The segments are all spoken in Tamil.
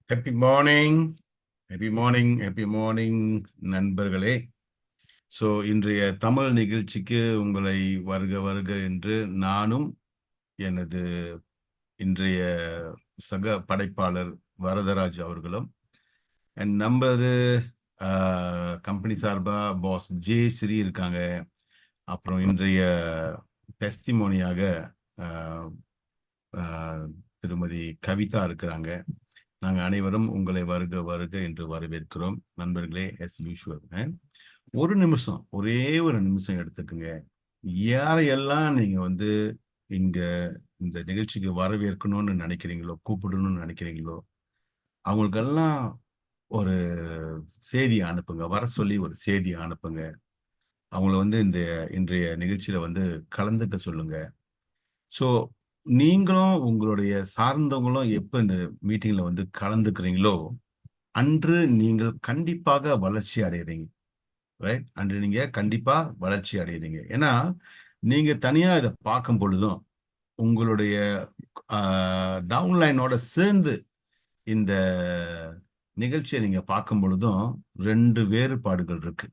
Happy morning, happy morning, happy morning நண்பர்களே. ஸோ இன்றைய தமிழ் நிகழ்ச்சிக்கு உங்களை வருக வருக என்று நானும் எனது இன்றைய சக படைப்பாளர் வரதராஜ் அவர்களும் நம்மது கம்பெனி சார்பாக பாஸ் ஜே ஸ்ரீ இருக்காங்க. அப்புறம் இன்றைய டெஸ்டிமோனியாக திருமதி கவிதா இருக்கிறாங்க. நாங்கள் அனைவரும் உங்களை வருக வருக என்று வரவேற்கிறோம். நண்பர்களே, எஸ் யூஷுவல் ஒரு நிமிஷம், ஒரே ஒரு நிமிஷம் எடுத்துக்குங்க. யாரையெல்லாம் நீங்க இங்க இந்த நிகழ்ச்சிக்கு வரவேற்கணும்னு நினைக்கிறீங்களோ, கூப்பிடணும்னு நினைக்கிறீங்களோ, அவங்களுக்கெல்லாம் ஒரு செய்தி அனுப்புங்க. வர சொல்லி ஒரு செய்தி அனுப்புங்க. அவங்கள இந்த இன்றைய நிகழ்ச்சியில கலந்துக்க சொல்லுங்க. ஸோ நீங்களும் உங்களுடைய சார்ந்தவங்களும் எப்ப இந்த மீட்டிங்ல கலந்துக்கிறீங்களோ, அன்று நீங்கள் கண்டிப்பாக வளர்ச்சி அடைகிறீங்க. ரைட்? அன்று நீங்க கண்டிப்பா வளர்ச்சி அடைகிறீங்க. ஏன்னா, நீங்க தனியா இத பார்க்கும் பொழுதும், உங்களுடைய டவுன்லைனோட சேர்ந்து இந்த நிகழ்ச்சியை நீங்க பார்க்கும் பொழுதும் 2 வேறுபாடுகள் இருக்கு.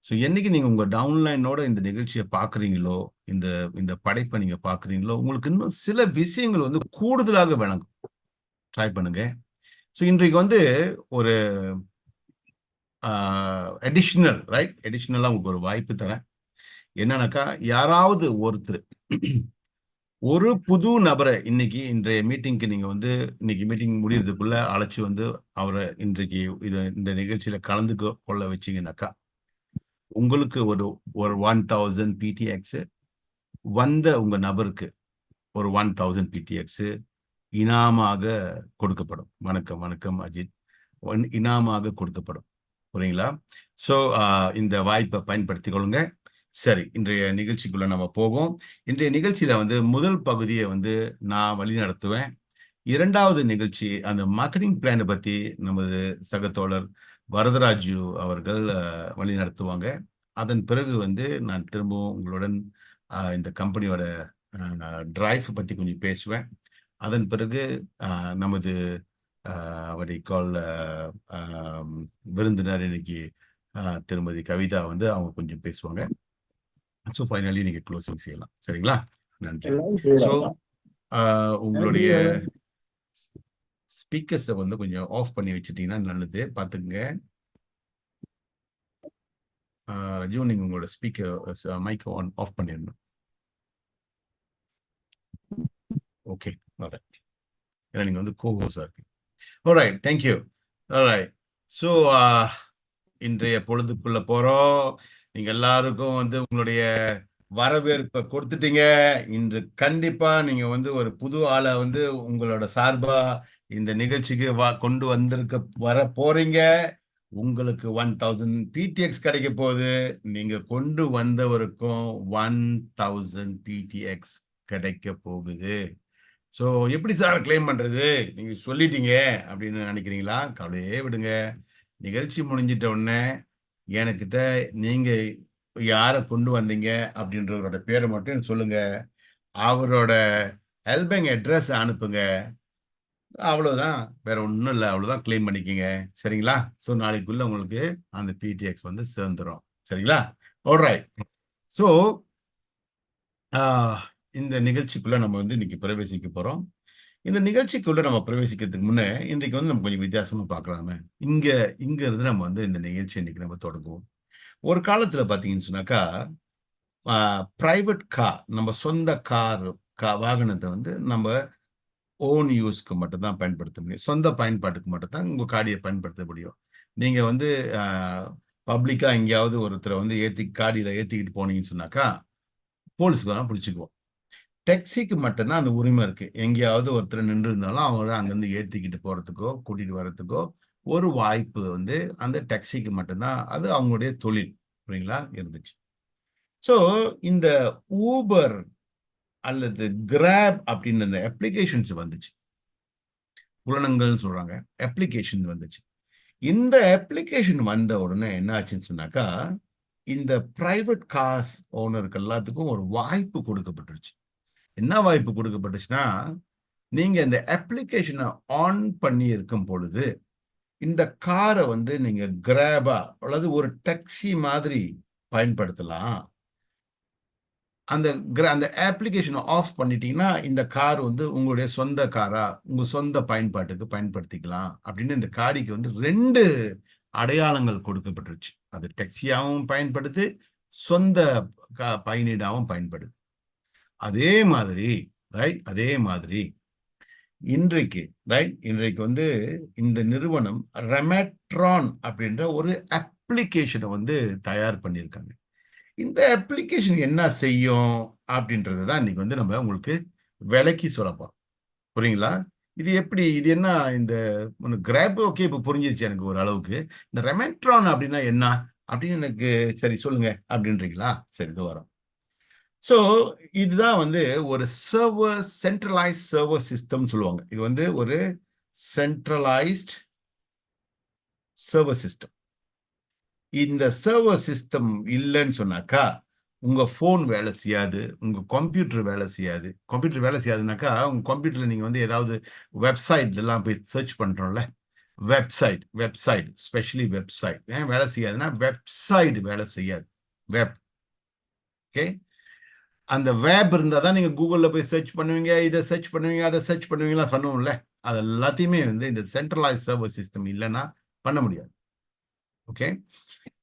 ஸோ என்னைக்கு நீங்க உங்க டவுன்லைனோட இந்த நிகழ்ச்சியை பார்க்குறீங்களோ, இந்த இந்த படைப்பை நீங்க பார்க்குறீங்களோ, உங்களுக்கு இன்னும் சில விஷயங்கள் கூடுதலாக விளங்கும். ட்ரை பண்ணுங்க. ஸோ இன்றைக்கு ஒரு அடிஷ்னல் அடிஷ்னலா உங்களுக்கு ஒரு வாய்ப்பு தரேன். என்னன்னாக்கா, யாராவது ஒருத்தர் ஒரு புது நபரை இன்றைய மீட்டிங்க்கு நீங்க இன்னைக்கு மீட்டிங் முடியறதுக்குள்ள அழைச்சு அவரை இன்றைக்கு இந்த நிகழ்ச்சியில கலந்து கொள்ள வச்சீங்கன்னாக்கா, உங்களுக்கு ஒரு 1000 பிடிஎக்ஸ் வந்த உங்க நபருக்கு ஒரு 1000 பிடிஎக்ஸ் இனாமாக கொடுக்கப்படும். வணக்கம் வணக்கம் அஜித். இனாமாக கொடுக்கப்படும். புரியுங்களா? ஸோ இந்த வாய்ப்பை பயன்படுத்திக் கொள்ளுங்க. சரி, இன்றைய நிகழ்ச்சிக்குள்ள நம்ம போவோம். இன்றைய நிகழ்ச்சியில முதல் பகுதியை நான் வழி நடத்துவேன். 2வது நிகழ்ச்சி அந்த மார்க்கெட்டிங் பிளானை பத்தி நமது சகத்தோழர் வரதராஜு அவர்கள் வழி நடத்துவாங்க. அதன் பிறகு நான் திரும்பவும் உங்களுடன் இந்த கம்பெனியோட டிரைவ் பத்தி கொஞ்சம் பேசுவேன். அதன் பிறகு நமது கால் விருந்தினர் இன்னைக்கு திருமதி கவிதா அவங்க கொஞ்சம் பேசுவாங்க. ஸோ ஃபைனலி நீங்க க்ளோசிங் செய்யலாம். சரிங்களா? நன்றி. ஸோ உங்களுடைய ஸ்பீக்கர்ஸை கொஞ்சம் ஆஃப் பண்ணி வச்சுட்டீங்கன்னா நல்லது. பார்த்துக்குங்க. ரஜு, நீங்க உங்களோட ஸ்பீக்கர் மைக் ஆஃப் பண்ணிடணும். Okay, alright. ஏன்னா நீங்க கோஹோஸா இருக்கு. Alright, thank you. ஆல்ரைட். ஸோ இன்றைய பொழுதுக்குள்ள போறோம். நீங்க எல்லாருக்கும் உங்களுடைய வரவேற்பை கொடுத்துட்டீங்க. இன்று கண்டிப்பா நீங்க ஒரு புது ஆளை உங்களோட சார்பா இந்த நிகழ்ச்சிக்கு கொண்டு வர போறீங்க. உங்களுக்கு 1000 பிடிஎக்ஸ் கிடைக்க போகுது. நீங்க கொண்டு வந்தவருக்கும் 1000 பிடிஎக்ஸ் கிடைக்க போகுது. ஸோ எப்படி சார் கிளைம் பண்றது? நீங்க சொல்லிட்டீங்க அப்படின்னு நினைக்கிறீங்களா? கவலையே விடுங்க. நிகழ்ச்சி முடிஞ்சிட்ட உடனே என்கிட்ட நீங்க யாரை கொண்டு வந்தீங்க அப்படின்றவரோட பேரை மட்டும் சொல்லுங்க. அவரோட ஹெல்பிங் அட்ரஸ் அனுப்புங்க. அவ்வளவுதான், வேற ஒன்றும் இல்லை. அவ்வளவுதான், கிளைம் பண்ணிக்கங்க. சரிங்களா? ஸோ நாளைக்குள்ள உங்களுக்கு அந்த பிடிஎக்ஸ் சேர்ந்துடும். சரிங்களா? ஆல்ரைட். ஸோ இந்த நிகழ்ச்சிக்குள்ள நம்ம இன்னைக்கு பிரவேசிக்க போறோம். இந்த நிகழ்ச்சிக்குள்ள நம்ம பிரவேசிக்கிறதுக்கு முன்னே இன்றைக்கு நம்ம கொஞ்சம் வித்தியாசமா பார்க்கலாமே. இங்க இருந்து நம்ம இந்த நிகழ்ச்சி இன்னைக்கு நம்ம தொடங்குவோம். ஒரு காலத்துல பாத்தீங்கன்னு சொன்னாக்கா, பிரைவேட் கார், நம்ம சொந்த வாகனத்தை நம்ம ஓன் யூஸ்க்கு மட்டும் தான் பயன்படுத்த முடியும். சொந்த பயன்பாட்டுக்கு மட்டும் தான் உங்க காடியை பயன்படுத்த முடியும். நீங்க பப்ளிக்கா எங்கேயாவது ஒருத்தரை காடியில ஏத்திக்கிட்டு போனீங்கன்னு சொன்னாக்கா, போலீஸ்க்கு பிடிச்சிக்குவோம். டாக்ஸிக்கு மட்டும்தான் அந்த உரிமை இருக்கு. எங்கேயாவது ஒருத்தர் நின்று இருந்தாலும் அவங்க அங்கிருந்து ஏத்திக்கிட்டு போறதுக்கோ கூட்டிட்டு வர்றதுக்கோ ஒரு வாய்ப்பு அந்த டாக்ஸிக்கு மட்டும்தான். அது அவங்களுடைய தொழில். புரியுங்களா? இருந்துச்சு. ஸோ இந்த ஊபர் அல்லது கிராப் அப்படின்னு இந்த அப்ளிகேஷன்ஸ் வந்துச்சு. புலனங்கள்னு சொல்றாங்க. அப்ளிகேஷன் வந்துச்சு. இந்த அப்ளிகேஷன் வந்த உடனே என்ன ஆச்சுன்னு சொன்னாக்கா, இந்த பிரைவேட் கார்ஸ் ஓனருக்கு எல்லாத்துக்கும் ஒரு வாய்ப்பு கொடுக்கப்பட்டுருச்சு. என்ன வாய்ப்பு கொடுக்கப்பட்டுச்சுன்னா, நீங்க இந்த அப்ளிகேஷனை ஆன் பண்ணி இருக்கும் பொழுது இந்த காரை வந்து நீங்க கிராபா அல்லது ஒரு டாக்ஸி மாதிரி பயன்படுத்தலாம். அந்த அந்த அப்ளிகேஷனை ஆஃப் பண்ணிட்டீங்கன்னா இந்த கார் வந்து உங்களுடைய சொந்த காரா உங்க சொந்த பயன்பாட்டுக்கு பயன்படுத்திக்கலாம் அப்படின்னு இந்த காடிக்கு வந்து 2 அடையாளங்கள் கொடுக்கப்பட்டுருச்சு. அது டாக்ஸியாவும் பயன்படுது, சொந்த பயனீடாவும் பயன்படுது. அதே மாதிரி ரைட், அதே மாதிரி இன்றைக்கு வந்து இந்த நிறுவனம் ரெமேட்ரான் அப்படின்ற ஒரு அப்ளிகேஷனை வந்து தயார் பண்ணியிருக்காங்க. இந்த அப்ளிகேஷன் என்ன செய்யும் அப்படின்றது தான் இன்னைக்கு வந்து நம்ம உங்களுக்கு விளக்கி சொல்ல போறோம். புரியுங்களா? இது எப்படி, இது என்ன, இந்த கிராப் ஓகே இப்போ புரிஞ்சிருச்சு எனக்கு ஒரு அளவுக்கு. இந்த ரெமேட்ரான் அப்படின்னா என்ன அப்படின்னு எனக்கு சரி சொல்லுங்க அப்படின்றீங்களா? சரி, இது வரோம். ஸோ இதுதான் வந்து ஒரு சென்ட்ரலைஸ்ட் சர்வர் சிஸ்டம் சொல்லுவாங்க. இது வந்து ஒரு சென்ட்ரலைஸ்ட் சர்வர் சிஸ்டம். இந்த சர்வர் சிஸ்டம் இல்லைன்னு சொன்னாக்கா உங்க போன் வேலை செய்யாது, உங்க கம்ப்யூட்டர் வேலை செய்யாது. கம்ப்யூட்டர் வேலை செய்யாதுனாக்கா உங்க கம்ப்யூட்டர்ல நீங்க வந்து ஏதாவது வெப்சைட்ல எல்லாம் போய் சர்ச் பண்றோம்ல, வெப்சைட் ஸ்பெஷலி வெப்சைட் ஏன் வேலை செய்யாதுன்னா வெப்சைட் வேலை செய்யாது. வெப் ஓகே, அந்த வேப் இருந்தா தான் நீங்க கூகுள்ல போய் சர்ச் பண்ணுவீங்க, இதை சர்ச் பண்ணுவீங்க, அதை சர்ச் பண்ணுவீங்களா பண்ணுவோம்ல. அது எல்லாத்தையுமே வந்து இந்த சென்ட்ரலைஸ் சர்வர் சிஸ்டம் இல்லைன்னா பண்ண முடியாது. ஓகே,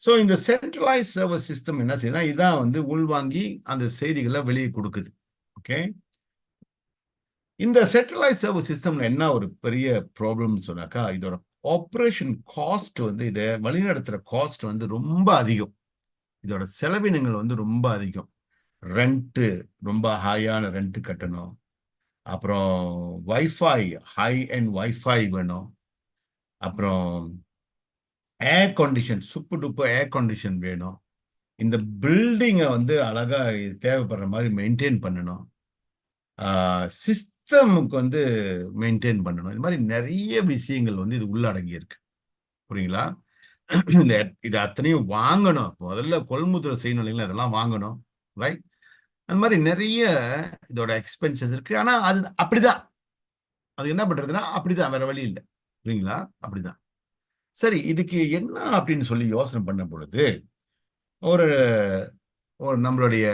ஸோ இந்த சென்ட்ரலைஸ் சர்வர் சிஸ்டம் என்ன செய்யுதுன்னா இதான் வந்து உள்வாங்கி அந்த செய்திகளை வெளியே கொடுக்குது. ஓகே, இந்த சென்ட்ரலைஸ் சர்வர் சிஸ்டம்ல என்ன ஒரு பெரிய ப்ராப்ளம் சொன்னாக்கா இதோட ஆப்ரேஷன் காஸ்ட் வந்து இதை வழிநடத்துற காஸ்ட் வந்து ரொம்ப அதிகம். இதோட செலவினங்கள் வந்து ரொம்ப அதிகம். ரெண்ட் ரொம்ப ஹையான ரெண்ட் கட்டணும். அப்புறம் வைஃபை ஹை அண்ட் வைஃபை வேணும். அப்புறம் air condition super duper air condition வேணும். இந்த பில்டிங்கை வந்து அழகா தேவைப்படுற மாதிரி மெயின்டைன் பண்ணணும். சிஸ்டமுக்கு வந்து மெயின்டைன் பண்ணணும். இது மாதிரி நிறைய விஷயங்கள் வந்து இது உள்ளடங்கி இருக்கு. புரியுங்களா? இது அத்தனையும் வாங்கணும். முதல்ல கொள்முதல் செய்யணும் இல்லைங்களா, அதெல்லாம் வாங்கணும். ரைட், அந்த மாதிரி நிறைய இதோட எக்ஸ்பென்சஸ் இருக்கு. ஆனா அது அப்படிதான், அது என்ன பண்றதுன்னா அப்படிதான், வேற வழி இல்லை. புரியுங்களா? அப்படிதான். சரி, இதுக்கு என்ன அப்படின்னு சொல்லி யோசனை பண்ண பொழுது ஒரு நம்மளுடைய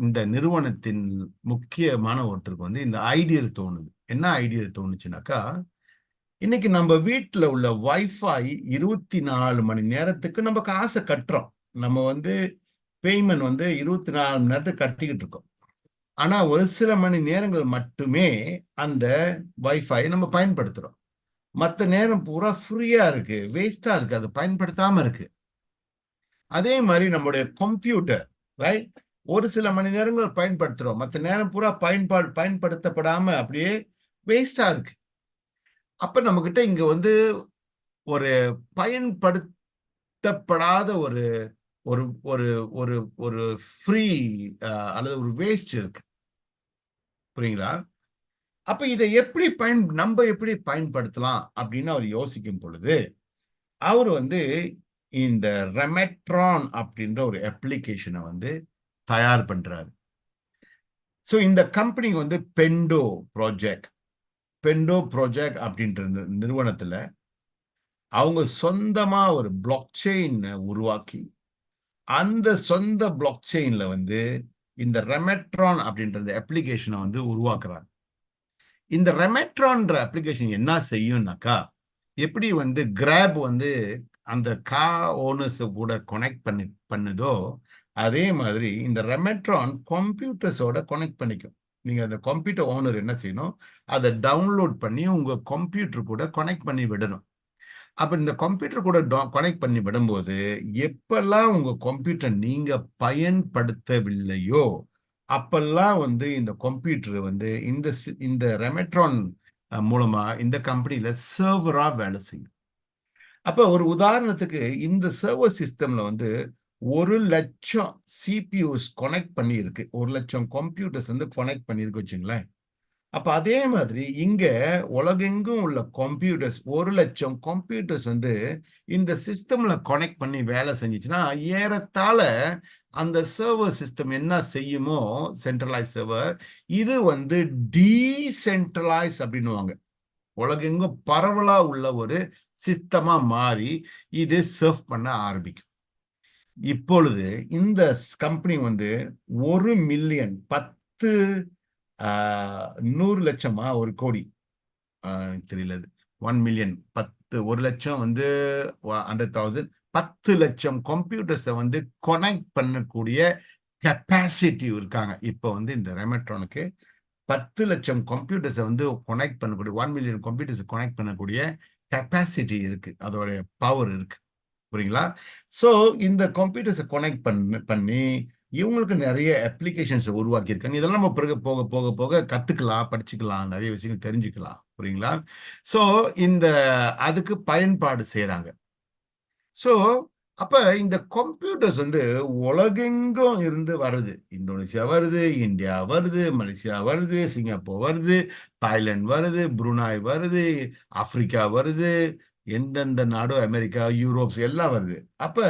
இந்த நிறுவனத்தின் முக்கியமான ஒருத்தருக்கு வந்து இந்த ஐடியா தோணுது. என்ன ஐடியா தோணுச்சுனாக்கா, இன்னைக்கு நம்ம வீட்டுல உள்ள வைஃபை 24 மணி நேரத்துக்கு நம்ம காசை கட்டுறோம். நம்ம வந்து பேமெண்ட் வந்து 24 மணி நேரத்துக்கு கட்டிக்கிட்டு இருக்கோம். ஆனா ஒரு சில மணி நேரங்கள் மட்டுமே அந்த வைஃபை நம்ம பயன்படுத்துறோம். மற்ற நேரம் பூரா ஃப்ரீயா இருக்கு, வேஸ்டா இருக்கு, அது பயன்படுத்தாம இருக்கு. அதே மாதிரி நம்முடைய கம்ப்யூட்டர் ரைட், ஒரு சில மணி நேரங்கள் பயன்படுத்துறோம், மற்ற நேரம் பூரா பயன்படுத்தப்படாம அப்படியே வேஸ்டா இருக்கு. அப்ப நம்ம கிட்ட இங்க வந்து ஒரு பயன்படுத்தப்படாத ஒரு ஒரு ஒரு ஒரு ஒரு ஃப்ரீ அல்லது ஒரு வேஸ்ட் இருக்கு. புரியுங்களா? அப்ப இதை எப்படி நம்ம எப்படி பயன்படுத்தலாம் அப்படின்னு அவர் யோசிக்கும் பொழுது அவர் வந்து இந்த ரெமெட்ரான் அப்படின்ற ஒரு அப்ளிகேஷனை வந்து தயார் பண்றாரு. ஸோ இந்த கம்பெனி வந்து பெண்டோ ப்ராஜெக்ட் அப்படின்ற நிறுவனத்துல அவங்க சொந்தமா ஒரு பிளாக் செயின் உருவாக்கி அந்த சொந்த பிளாக் செயின்ல வந்து இந்த ரெமெட்ரான் அப்படின்ற அப்ளிகேஷனை வந்து உருவாக்குறாங்க. இந்த ரெமெட்ரான்ற அப்ளிகேஷன் என்ன செய்யும்னாக்கா, எப்படி வந்து கிராப் வந்து அந்த ஓனர்ஸ் கூட கனெக்ட் பண்ணுதோ அதே மாதிரி இந்த ரெமெட்ரான் கம்ப்யூட்டர்ஸோட கனெக்ட் பண்ணிக்கும். நீங்க அந்த கம்ப்யூட்டர் ஓனர் என்ன செய்யணும், அதை டவுன்லோட் பண்ணி உங்க கம்ப்யூட்டர் கூட கனெக்ட் பண்ணி விடணும். அப்ப இந்த கம்ப்யூட்டர் கூட கனெக்ட் பண்ணி விடும்போது எப்பெல்லாம் உங்க கம்ப்யூட்டர் நீங்க பயன்படுத்தவில்லையோ அப்பெல்லாம் வந்து இந்த கம்ப்யூட்டர் வந்து இந்த ரெமெட்ரான் மூலமா இந்த கம்பெனில சர்வரா வேலை செய்யும். அப்ப ஒரு உதாரணத்துக்கு இந்த சர்வர் சிஸ்டம்ல வந்து 1,00,000 சிபியூஸ் கனெக்ட் பண்ணி இருக்கு. 1,00,000 கம்ப்யூட்டர்ஸ் வந்து கனெக்ட் பண்ணிருக்கு வச்சுங்களேன். அப்ப அதே மாதிரி இங்க உலகெங்கும் உள்ள கம்ப்யூட்டர்ஸ் 1,00,000 கம்ப்யூட்டர்ஸ் வந்து இந்த சிஸ்டம்ல கனெக்ட் பண்ணி வேலை செஞ்சுச்சுன்னா ஏறத்தாழ அந்த சர்வர் சிஸ்டம் என்ன செய்யுமோ, சென்ட்ரலைஸ் சர்வர், இது வந்து டீசென்ட்ரலைஸ் அப்படின்னுவாங்க. உலகெங்கும் பரவலா உள்ள ஒரு சிஸ்டமா மாறி இது சர்வ் பண்ண ஆரம்பிக்கும். இப்பொழுது இந்த கம்பெனி வந்து 1 மில்லியன் 10 100 லட்சமா 1 கோடி தெரியல, 1 மில்லியன் 10 1 லட்சம் வந்து 100,000 10 லட்சம் கம்ப்யூட்டர்ஸை வந்து கனெக்ட் பண்ணக்கூடிய கெப்பாசிட்டி இருக்காங்க. இப்போ வந்து இந்த ரெமட்ரானுக்கு 10 லட்சம் கம்ப்யூட்டர்ஸை வந்து கனெக்ட் பண்ணக்கூடிய 1 மில்லியன் கம்ப்யூட்டர்ஸ் கனெக்ட் பண்ணக்கூடிய கெப்பாசிட்டி இருக்கு, அதோடைய பவர் இருக்கு. புரியுங்களா? ஸோ இந்த கம்ப்யூட்டர்ஸை கனெக்ட் பண்ணி இவங்களுக்கு நிறைய அப்ளிகேஷன்ஸை உருவாக்கியிருக்காங்க. இதெல்லாம் நம்ம பிறகு போக போக போக கத்துக்கலாம், படிச்சுக்கலாம், நிறைய விஷயங்கள் தெரிஞ்சுக்கலாம். புரியுங்களா? ஸோ இந்த அதுக்கு பயன்பாடு செய்றாங்க. ஸோ அப்ப இந்த கம்ப்யூட்டர்ஸ் வந்து உலகெங்கும் இருந்து வருது. இந்தோனேசியா வருது, இந்தியா வருது, மலேசியா வருது, சிங்கப்பூர் வருது, தாய்லாந்து வருது, புருனாய் வருது, ஆப்பிரிக்கா வருது, எந்தெந்த நாடு, அமெரிக்கா, யூரோப்ஸ் எல்லாம் வருது. அப்ப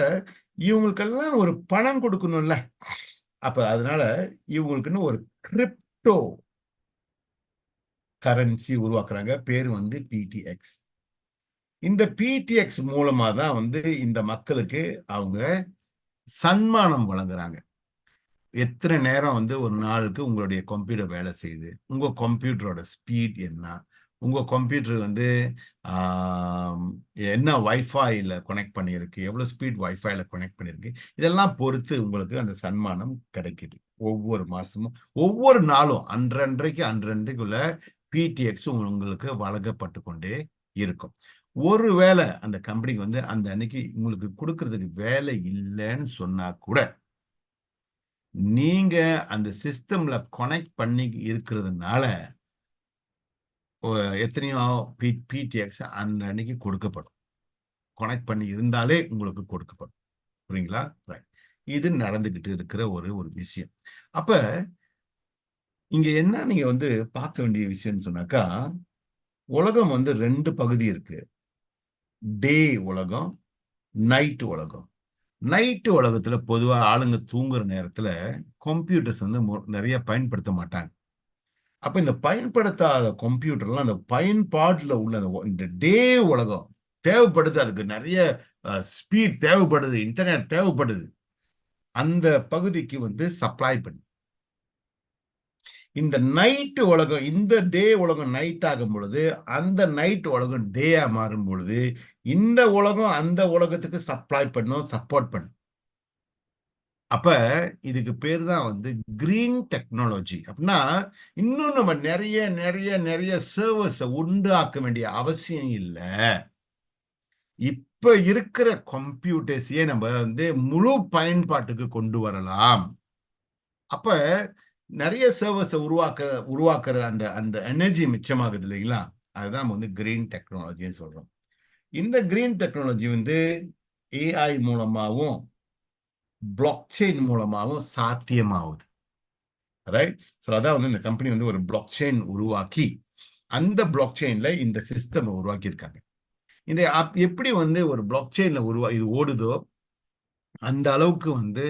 இவங்களுக்கெல்லாம் ஒரு பணம் கொடுக்கணும்ல. அப்ப அதனால இவங்களுக்குன்னு ஒரு கிரிப்டோ கரன்சி உருவாக்குறாங்க. பேரு வந்து பிடிஎக்ஸ். இந்த பிடிஎக்ஸ் மூலமா தான் வந்து இந்த மக்களுக்கு அவங்க சன்மானம் வழங்குறாங்க. எத்தனை நேரம் வந்து ஒரு நாளுக்கு உங்களுடைய கம்ப்யூட்டர் வேலை செய்யுது, உங்க கம்ப்யூட்டரோட ஸ்பீட் என்ன, உங்க கம்ப்யூட்டர் வந்து என்ன வைஃபைல கனெக்ட் பண்ணியிருக்கு, எவ்வளவு ஸ்பீட் வைஃபைல கனெக்ட் பண்ணியிருக்கு, இதெல்லாம் பொறுத்து உங்களுக்கு அந்த சன்மானம் கிடைக்குது. ஒவ்வொரு மாசமும் ஒவ்வொரு நாளும் அன்றன்றைக்குள்ள பிடிஎக்ஸ் உங்களுக்கு வழங்கப்பட்டு கொண்டே இருக்கும். ஒருவேளை அந்த கம்பெனிக்கு வந்து அந்த அன்னைக்கு உங்களுக்கு கொடுக்கறதுக்கு வேலை இல்லைன்னு சொன்னா கூட நீங்க அந்த சிஸ்டம்ல கனெக்ட் பண்ணி இருக்கிறதுனால எத்தனையோ பிடிஎக்ஸ் அந்த அன்னைக்கு கொடுக்கப்படும். கனெக்ட் பண்ணி இருந்தாலே உங்களுக்கு கொடுக்கப்படும். புரியுங்களா? இது நடந்துகிட்டு இருக்கிற ஒரு விஷயம். அப்ப இங்க என்ன நீங்க வந்து பார்க்க வேண்டிய விஷயம்னு சொன்னாக்கா, உலகம் வந்து 2 பகுதி இருக்கு. டே உலகம், நைட் உலகம். நைட்டு உலகத்துல பொதுவா ஆளுங்க தூங்குற நேரத்துல கம்ப்யூட்டர்ஸ் வந்து நிறைய பயன்படுத்த மாட்டாங்க. அப்ப இந்த பயன்படுத்தாத கம்ப்யூட்டர்லாம் அந்த பயன்பாட்டுல உள்ள இந்த டே உலகம் தேவைப்படுது, அதுக்கு நிறைய ஸ்பீட் தேவைப்படுது, இன்டர்நெட் தேவைப்படுது, அந்த பகுதிக்கு வந்து சப்ளை பண்ணி இந்த நைட்டு உலகம், இந்த டே உலகம் நைட் ஆகும் பொழுது அந்த நைட் உலகம் டேயா மாறும் பொழுது இந்த உலகம் அந்த உலகத்துக்கு சப்ளை பண்ணும், சப்போர்ட் பண்ணும். அப்ப இதுக்கு பேர் தான் வந்து கிரீன் டெக்னாலஜி. அப்படின்னா இன்னும் நம்ம நிறைய நிறைய நிறைய சர்வர்ஸை உண்டாக்க வேண்டிய அவசியம் இல்லை. இப்ப இருக்கிற கம்ப்யூட்டர்ஸையே நம்ம வந்து முழு பயன்பாட்டுக்கு கொண்டு வரலாம். அப்ப நிறைய சர்வர்ஸை உருவாக்குற அந்த அந்த எனர்ஜி மிச்சமாகுது இல்லைங்களா? அதுதான் நம்ம வந்து கிரீன் டெக்னாலஜின்னு சொல்றோம். இந்த கிரீன் டெக்னாலஜி வந்து ஏஐ மூலமாகவும் பிளாக் செயின் மூலமாகவும் சாத்தியமாகுது. ரைட்? ஸோ அதான் வந்து இந்த கம்பெனி வந்து ஒரு பிளாக் செயின் உருவாக்கி அந்த பிளாக் செயின்ல இந்த சிஸ்டம் உருவாக்கியிருக்காங்க. இந்த எப்படி வந்து ஒரு பிளாக் செயின்ல இது ஓடுதோ அந்த அளவுக்கு வந்து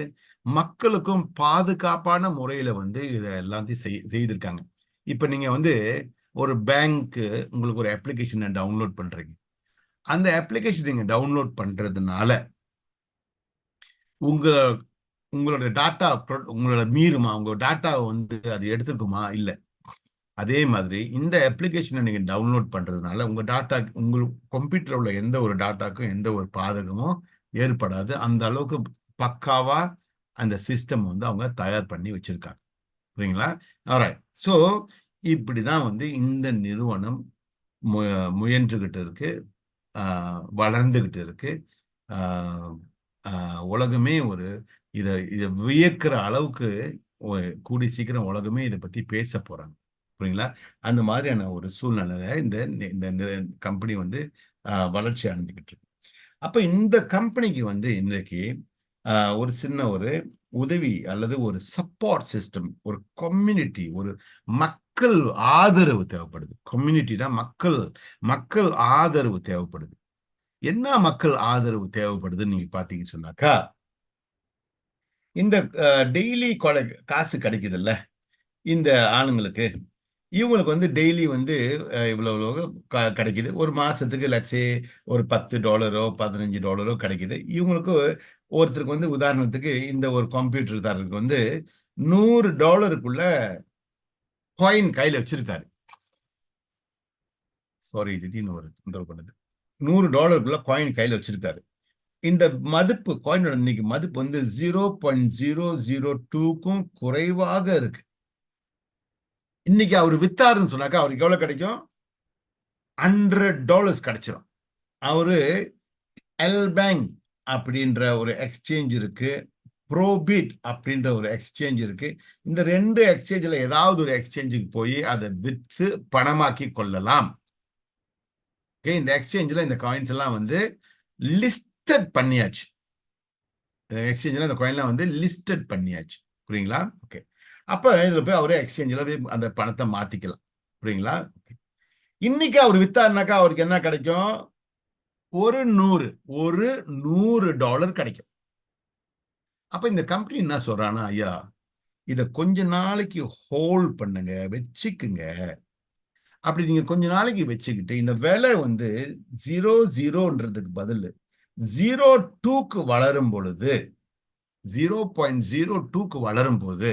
மக்களுக்கும் பாதுகாப்பான முறையில வந்து இதை எல்லாத்தையும் செய்திருக்காங்க. இப்ப நீங்க வந்து ஒரு பேங்க் உங்களுக்கு ஒரு அப்ளிகேஷனை டவுன்லோட் பண்றீங்க. அந்த அப்ளிகேஷன் நீங்க டவுன்லோட் பண்றதுனால உங்களோட டாட்டா உங்களோட மீறுமா, உங்க டாட்டாவை வந்து அது எடுத்துக்குமா? இல்லை. அதே மாதிரி இந்த அப்ளிகேஷனை நீங்க டவுன்லோட் பண்றதுனால உங்க டாட்டா, உங்க கம்ப்யூட்டர்ல உள்ள எந்த ஒரு டாட்டாக்கும் எந்த ஒரு பாதகமும் ஏற்படாது. அந்த அளவுக்கு பக்காவா அந்த சிஸ்டம் வந்து அவங்க தயார் பண்ணி வச்சிருக்காங்க. புரியுங்களா? ஆல்ரைட். ஸோ இப்படிதான் வந்து இந்த நிறுவனம் முயன்றுகிட்டு இருக்கு, வளர்ந்துகிட்டு இருக்கு. உலகமே இதை வியக்கிற அளவுக்கு கூடி சீக்கிரம் உலகமே இதை பத்தி பேச போறாங்க. புரியுங்களா? அந்த மாதிரியான ஒரு சூழ்நிலையில இந்த கம்பெனி வந்து வளர்ச்சி அடைஞ்சுக்கிட்டு இருக்கு. அப்ப இந்த கம்பெனிக்கு வந்து இன்றைக்கு ஒரு சின்ன ஒரு உதவி அல்லது ஒரு சப்போர்ட் சிஸ்டம், ஒரு கம்யூனிட்டி, ஒரு மக்கள் ஆதரவு தேவைப்படுது. கம்யூனிட்டி தான் மக்கள் ஆதரவு தேவைப்படுது. என்ன மக்கள் ஆதரவு தேவைப்படுதுன்னு நீங்க பாத்தீங்கன்னு சொன்னாக்கா, இந்த டெய்லி காசு கிடைக்குதுல்ல இந்த ஆளுங்களுக்கு, இவங்களுக்கு வந்து டெய்லி வந்து இவ்வளவு கிடைக்குது. ஒரு மாசத்துக்கு லட்சே ஒரு $10 $15 கிடைக்குது. இவங்களுக்கு ஒருத்தருக்கு வந்து உதாரணத்துக்கு இந்த ஒரு கம்ப்யூட்டர் தரருக்கு வந்து $100 காயின் கையில வச்சிருக்காரு. சாரி, திடீர்னு ஒரு தொந்தரவு பண்ணுது. $100 காயின் கையில வச்சிருக்காரு. இந்த மதிப்பு காயினோட இன்னைக்கு மதிப்பு வந்து 0.002க்கும் குறைவாக இருக்கு. இன்னைக்கு அவர் வித்தாருன்னு சொன்னாக்கா அவருக்கு எவ்வளவு கிடைக்கும்? $100 கிடைச்சிரும். அவரு எல்பேங்க் அப்படின்ற ஒரு எக்ஸ்சேஞ்ச் இருக்கு, ப்ரோபிட் அப்படின்ற ஒரு எக்ஸ்சேஞ்ச் இருக்கு. இந்த 2 எக்ஸ்சேஞ்சில் ஏதாவது ஒரு எக்ஸ்சேஞ்சுக்கு போய் அதை வித்து பணமாக்கி கொள்ளலாம். இந்த எக்ஸ்சேஞ்சில் இந்த காயின்ஸ் எல்லாம் வந்து லிஸ்டட் பண்ணியாச்சு. எக்ஸ்சேஞ்சில் அந்த காயின்லாம் வந்து லிஸ்டட் பண்ணியாச்சு. புரியுங்களா? ஓகே. அப்ப இதுல போய் அவரே எக்ஸ்சேஞ்சில் போய் அந்த பணத்தை மாத்திக்கலாம். புரியுங்களா? இன்னைக்கு அவர் வித்தாருனாக்கா அவருக்கு என்ன கிடைக்கும்? ஒரு $100 கிடைக்கும். அப்ப இந்த கம்பெனி என்ன சொல்றானா, ஐயா இத கொஞ்ச நாளைக்கு ஹோல்ட் பண்ணுங்க, வச்சுக்குங்க. அப்படி நீங்க கொஞ்ச நாளைக்கு வச்சுக்கிட்டு இந்த விலை வந்து 0.0ன்றதுக்கு பதில் 0.2க்கு வளரும் பொழுது 0.02க்கு வளரும் போது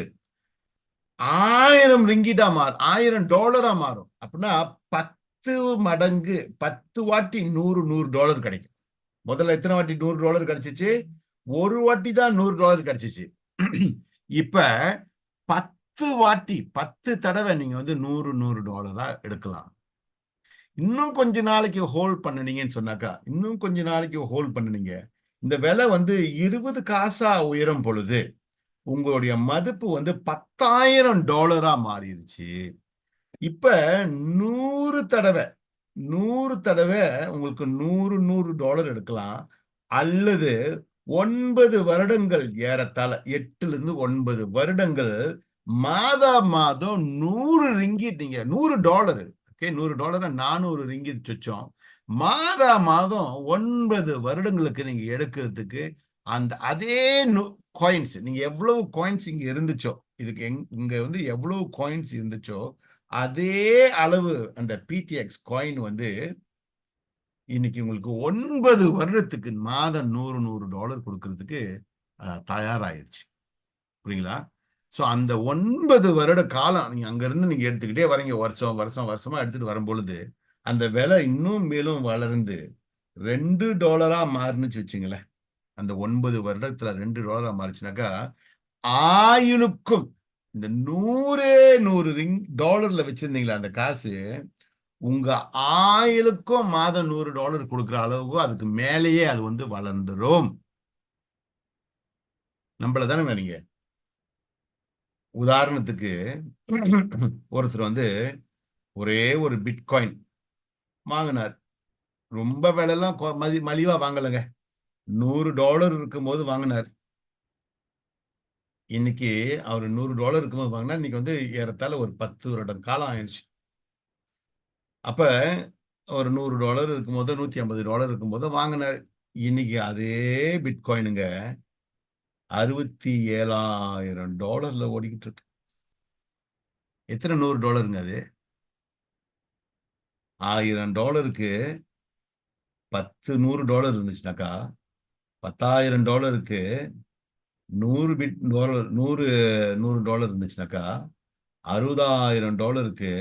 1000 ரிங்கிட்டா மாறும், $1000 மாறும். அப்படின்னா 10 மடங்கு, 10 வாட்டி $100 கிடைக்கும். முதல்ல எத்தனை வாட்டி $100 கிடைச்சிச்சு? ஒரு வாட்டி தான் $100 கிடைச்சிச்சு. இப்ப 10 வாட்டி 10 தடவை நீங்க வந்து $100 எடுக்கலாம். இன்னும் கொஞ்ச நாளைக்கு ஹோல்ட் பண்ணுனீங்கன்னு சொன்னாக்கா, இன்னும் கொஞ்ச நாளைக்கு ஹோல்ட் பண்ணுனீங்க, இந்த விலை வந்து 20 காசா உயரும் பொழுது உங்களுடைய மதிப்பு வந்து $10,000 மாறிடுச்சு. இப்ப 100 தடவை 100 தடவை உங்களுக்கு $100 எடுக்கலாம். அல்லது 9 வருடங்கள், ஏறத்தாழ 8ல இருந்து 9 வருடங்கள் மாதம் 100 ரிங்கிட், நீங்க $100 ஓகே, $100 400 ரிங்கிட் சொச்சம். மாதம் 9 வருடங்களுக்கு நீங்க எடுக்கிறதுக்கு அந்த அதே காயின்ஸ், நீங்க எவ்வளவு காயின்ஸ் இங்க இருந்துச்சோ, இதுக்கு இங்க வந்து எவ்வளவு காயின்ஸ் இருந்துச்சோ அதே அளவு அந்த பிடிஎக்ஸ் காயின் வந்து இன்னைக்கு உங்களுக்கு 9 வருடத்துக்கு மாதம் $100 கொடுக்கறதுக்கு தயாராயிருச்சு. புரியுங்களா? சோ அந்த 9 வருட காலம் நீங்க அங்க இருந்து நீங்க எடுத்துக்கிட்டே வரீங்க, வருஷமா எடுத்துட்டு வரும்பொழுது அந்த விலை இன்னும் மேலும் வளர்ந்து $2 மாறுனுச்சு வச்சுங்களேன். அந்த 9 வருடத்துல $2 மாறுச்சுனாக்கா ஆயுளுக்கும் இந்த 100 டாலர்ல வச்சிருந்தீங்களா அந்த காசு, உங்க ஆயுளுக்கும் மாதம் $100 கொடுக்குற அளவுக்கு அதுக்கு மேலேயே அது வந்து வளர்ந்துரும். நம்மள தானே நீங்க. உதாரணத்துக்கு ஒருத்தர் வந்து ஒரே ஒரு பிட்காயின் வாங்கினார். ரொம்ப விலைலாம் மலிவா வாங்கலைங்க. $100 இருக்கும்போது வாங்கினார். இன்னைக்கு அவர் $100 இருக்கும்போது வாங்கினா இன்னைக்கு வந்து ஏறத்தாழ ஒரு 10 வருடம் காலம் ஆயிடுச்சு. அப்ப ஒரு $100 இருக்கும்போது, $150 இருக்கும்போது வாங்கினார். இன்னைக்கு அதே பிட்காயினுங்க $67,000 ஓடிக்கிட்டு இருக்கு. எத்தனை $100ங்க அது? $1000க்கு 10 $100 இருந்துச்சுனாக்கா, $10,000க்கு 100 $100 இருந்துச்சுனாக்கா, $60,000க்கு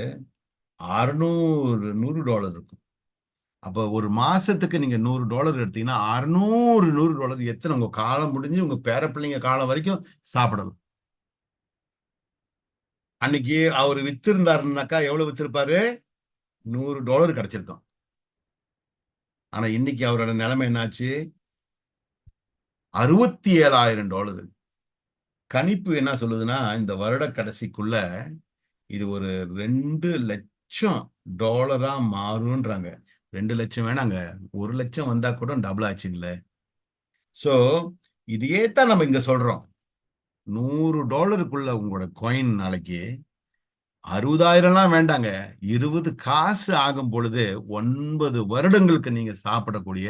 600 $100 இருக்கும். அப்ப ஒரு மாசத்துக்கு நீங்க $100 எடுத்தீங்கன்னா 600 $100 எத்தனை உங்க காலம் முடிஞ்சு உங்க பேர பிள்ளைங்க காலம் வரைக்கும் சாப்பிடலாம். அன்னைக்கு அவர் வித்திருந்தாருனாக்கா எவ்வளவு வித்திருப்பாரு? $100 கிடைச்சிருக்கும். ஆனா இன்னைக்கு அவரோட நிலைமை என்னாச்சு? $67,000. கணிப்பு என்ன சொல்லுதுன்னா இந்த வருட கடைசிக்குள்ள இது ஒரு $2,00,000 மாறும்ன்றாங்க. 2 லட்சம் வேணாங்க, 1 லட்சம் வந்தா கூட டபுள் ஆச்சுங்களே. சோ இதையே தான் நம்ம இங்க சொல்றோம். $100 உங்களோட காயின் நாளைக்கு 60,000லாம் வேண்டாங்க, 20 காசு ஆகும் பொழுது 9 வருடங்களுக்கு நீங்க சாப்பிடக்கூடிய,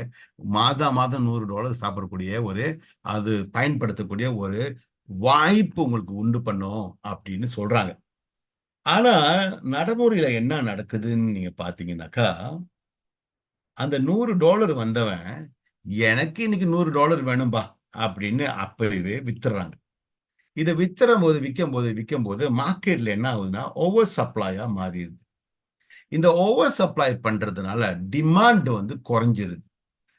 மாதம் $100 சாப்பிடக்கூடிய ஒரு, அது பயன்படுத்தக்கூடிய ஒரு வாய்ப்பு உங்களுக்கு உண்டு பண்ணும் அப்படின்னு சொல்றாங்க. ஆனா நடைமுறையில என்ன நடக்குதுன்னு நீங்க பாத்தீங்கன்னாக்கா, அந்த $100 வந்தவன், எனக்கு இன்னைக்கு $100 வேணும்பா அப்படின்னு அப்பவே வித்துடுறாங்க. இத விக்கும்போது மார்க்கெட்ல என்ன ஆகுதுன்னா, ஓவர் சப்ளையா மாறிடுது. இந்த ஓவர் சப்ளை பண்றதுனால டிமாண்ட் குறைஞ்சிருது.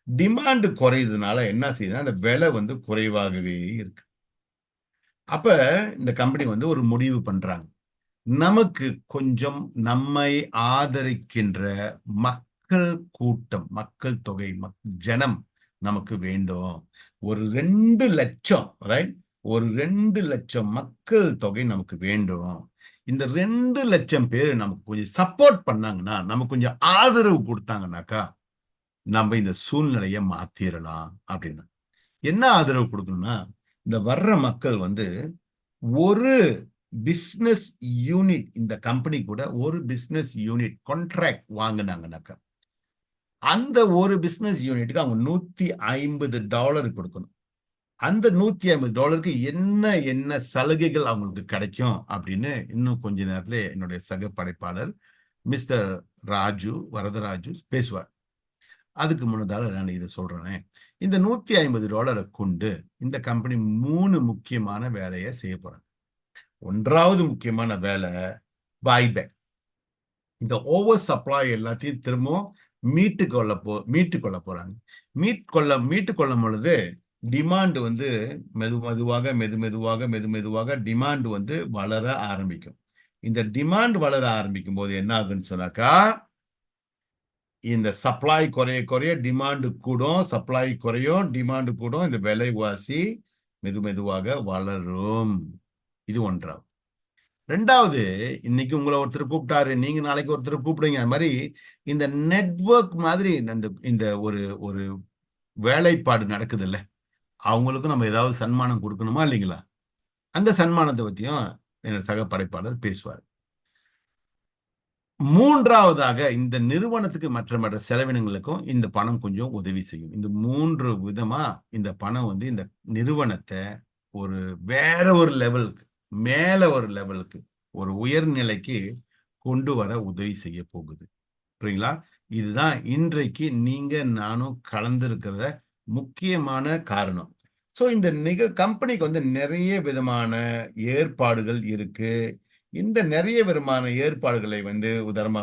டிமாண்ட் குறையுதுனால என்ன செய்யுதுன்னா, அந்த விலை குறைவாகவே இருக்கு. அப்ப இந்த கம்பெனி ஒரு முடிவு பண்றாங்க. நமக்கு கொஞ்சம் நம்மை ஆதரிக்கின்ற மக்கள் கூட்டம், மக்கள் தொகை, ஜனம் நமக்கு வேண்டும். ஒரு 2,00,000 ரைட்? ஒரு 2,00,000 மக்கள் தொகை நமக்கு வேண்டும். இந்த 2,00,000 பேரு நமக்கு கொஞ்சம் சப்போர்ட் பண்ணாங்கன்னா, நமக்கு கொஞ்சம் ஆதரவு குடுத்தாங்கன்னாக்கா, நம்ம இந்த சூழ்நிலைய மாத்திரலாம் அப்படின்னு. என்ன ஆதரவு குடுக்கணும்னா, இந்த வர்ற மக்கள் ஒரு பிசினஸ் யூனிட் இந்த கம்பெனி கூட ஒரு பிசினஸ் யூனிட் கான்ட்ராக்ட் வாங்குனாங்கனாக்கா, அந்த ஒரு பிசினஸ் யூனிட்டுக்கு அவங்க $150 கொடுக்கணும். அந்த $150க்கு என்ன என்ன சலுகைகள் அவங்களுக்கு கிடைக்கும் அப்படின்னு இன்னும் கொஞ்ச நேரத்துல என்னுடைய சக படைப்பாளர் மிஸ்டர் வரதராஜு பேசுவார். அதுக்கு முன்னதால நான் இத சொல்றேனே. இந்த $150 கொண்டு இந்த கம்பெனி 3 முக்கியமான வேலைய செய்ய போறாங்க. 1வது முக்கியமான வேலை பைபேக். இந்த ஓவர் சப்ளை எல்லாத்தையும் திரும்பவும் மீட்டுக் கொள்ள போறாங்க. மீட்டுக் கொள்ளும் பொழுது டிமாண்ட் மெதுவாக டிமாண்ட் வளர ஆரம்பிக்கும். இந்த டிமாண்ட் வளர ஆரம்பிக்கும் போது என்ன ஆகுன்னு சொன்னாக்கா, இந்த சப்ளை குறைய குறைய டிமாண்ட் கூடும். சப்ளை குறையும், டிமாண்ட் கூடும். இந்த விலைவாசி மெதுவாக வளரும். இது 1வது. 2வது, இன்னைக்கு உங்கள ஒருத்தர் கூப்பிட்டாரு. நீங்க நாளைக்கு ஒருத்தர் கூப்பிடுவீங்க. அது மாரி இந்த நெட்வொர்க் மாதிரி இந்த இந்த ஒரு ஒரு வேலைப்பாடு நடக்குதுல்ல. அவங்களுக்கும் நம்ம ஏதாவது சன்மானம் குடுக்கணுமா? இல்லைங்களா? அந்த சன்மானத்த பத்தியும் என்னோட சக படைப்பாளர் பேசுவார். 3வதாக இந்த நிறுவனத்துக்கு மற்ற செலவினங்களுக்கும் இந்த பணம் கொஞ்சம் உதவி செய்யும். இந்த 3 விதமா இந்த பணம் இந்த நிறுவனத்த ஒரு வேற ஒரு லெவலுக்கு, மேல ஒரு லெவலுக்கு, ஒரு உயர்நிலைக்கு கொண்டு வர உதவி செய்ய போகுது. புரியுங்களா? இதுதான் இன்றைக்கு நீங்க நானும் கலந்திருக்கிறத முக்கியமான காரணம். ஸோ இந்த கம்பெனிக்கு நிறைய விதமான ஏற்பாடுகள் இருக்கு. இந்த நிறைய விதமான ஏற்பாடுகளை உதாரணமா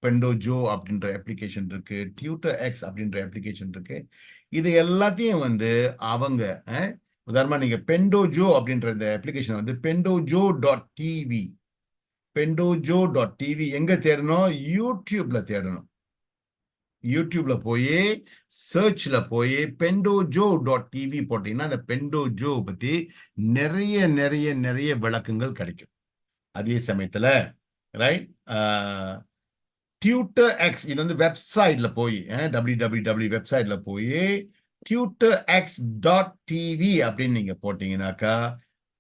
பெண்டோஜோ அப்படின்ற அப்ளிகேஷன் இருக்கு. டியூட்டர் எக்ஸ் அப்படின்ற அப்ளிகேஷன் இருக்கு. இது எல்லாத்தையும் அவங்க உதாரணமா நீங்க பெண்டோஜோ அப்படின்ற இந்த அப்ளிகேஷன் பெண்டோஜோ.டிவி பெண்டோஜோ.டிவி எங்க தேடணும்? யூடியூப்ல தேடணும். யூடியூப்ல போய் சர்ச்ல போய் பெண்டோஜோ.டிவி போட்டீங்கன்னா அந்த பெண்டோஜோ பத்தி நிறைய நிறைய நிறைய விளக்கங்கள் கிடைக்கும். அதே சமயத்துல ரைட் டியூட்டர் எக்ஸ் இது வெப்சைட்ல போய் www வெப்சைட்ல போய் tutorx.tv அப்படின்னு நீங்க போட்டீங்கன்னாக்கா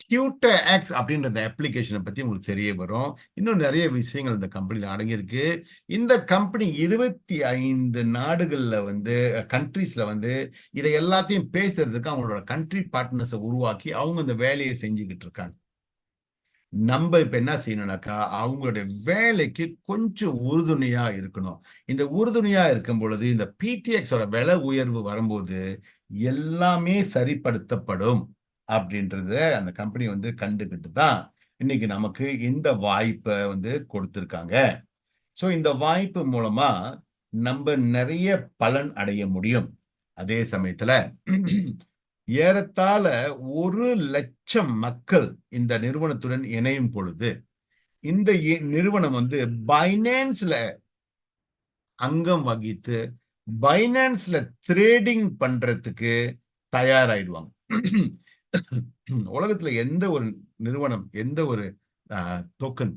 டியூட்டர் எக்ஸ் அப்படின்ற அப்ளிகேஷனை பத்தி உங்களுக்கு தெரிய வரும். இன்னும் நிறைய விஷயங்கள் இந்த கம்பெனில அடங்கியிருக்கு. இந்த கம்பெனி 25 நாடுகள்ல கண்ட்ரீஸ்ல இதை எல்லாத்தையும் பேசுறதுக்கு அவங்களோட கண்ட்ரி பார்ட்னர்ஸை உருவாக்கி அவங்க இந்த வேலையை செஞ்சுக்கிட்டு இருக்காங்க. நம்ம இப்ப என்ன செய்யணும்னாக்கா, அவங்களுடைய வேலைக்கு கொஞ்சம் உறுதுணையா இருக்கணும். இந்த உறுதுணையா இருக்கும் பொழுது, இந்த பிடிஎக்ஸோட விலை உயர்வு வரும்போது, எல்லாமே சரிப்படுத்தப்படும் அப்படின்றத அந்த கம்பெனி கண்டுகிட்டு தான், இன்னைக்கு நமக்கு இந்த வாய்ப்பை கொடுத்திருக்காங்க. சோ இந்த வாய்ப்பு மூலமா நம்ம நிறைய பலன் அடைய முடியும். அதே சமயத்துல ஏறத்தாழ 1,00,000 மக்கள் இந்த நிறுவனத்துடன் இணையும் பொழுது, இந்த நிறுவனம் பைனான்ஸ்ல அங்கம் வகித்து, பைனான்ஸ்ல ட்ரேடிங் பண்றதுக்கு தயாராயிடுவாங்க. உலகத்துல எந்த ஒரு நிறுவனம், எந்த ஒரு டோக்கன்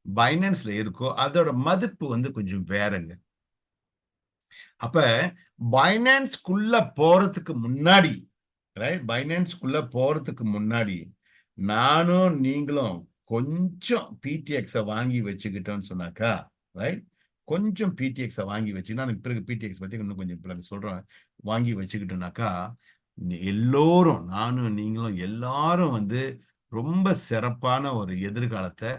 பைனான்ஸ்ல இருக்கோ, அதோட மதிப்பு கொஞ்சம் வேறங்க. அப்ப பைனான்ஸ்குள்ள போறதுக்கு முன்னாடி பைனான்ஸ்குள்ள போறதுக்கு முன்னாடி நானும் நீங்களும் கொஞ்சம் பிடிஎக்ஸ வாங்கி வச்சுக்கிட்டோம்னு சொன்னாக்கா ரைட் கொஞ்சம் பிடிஎக்ஸ வாங்கி வச்சு நான் பிறகு பிடிஎக்ஸ் பத்தி இன்னும் கொஞ்சம் பிறகு சொல்றேன். வாங்கி வச்சுக்கிட்டோம்னாக்கா எல்லோரும், நானும் நீங்களும் எல்லாரும் வந்து ரொம்ப சிறப்பான ஒரு எதிர்காலத்தை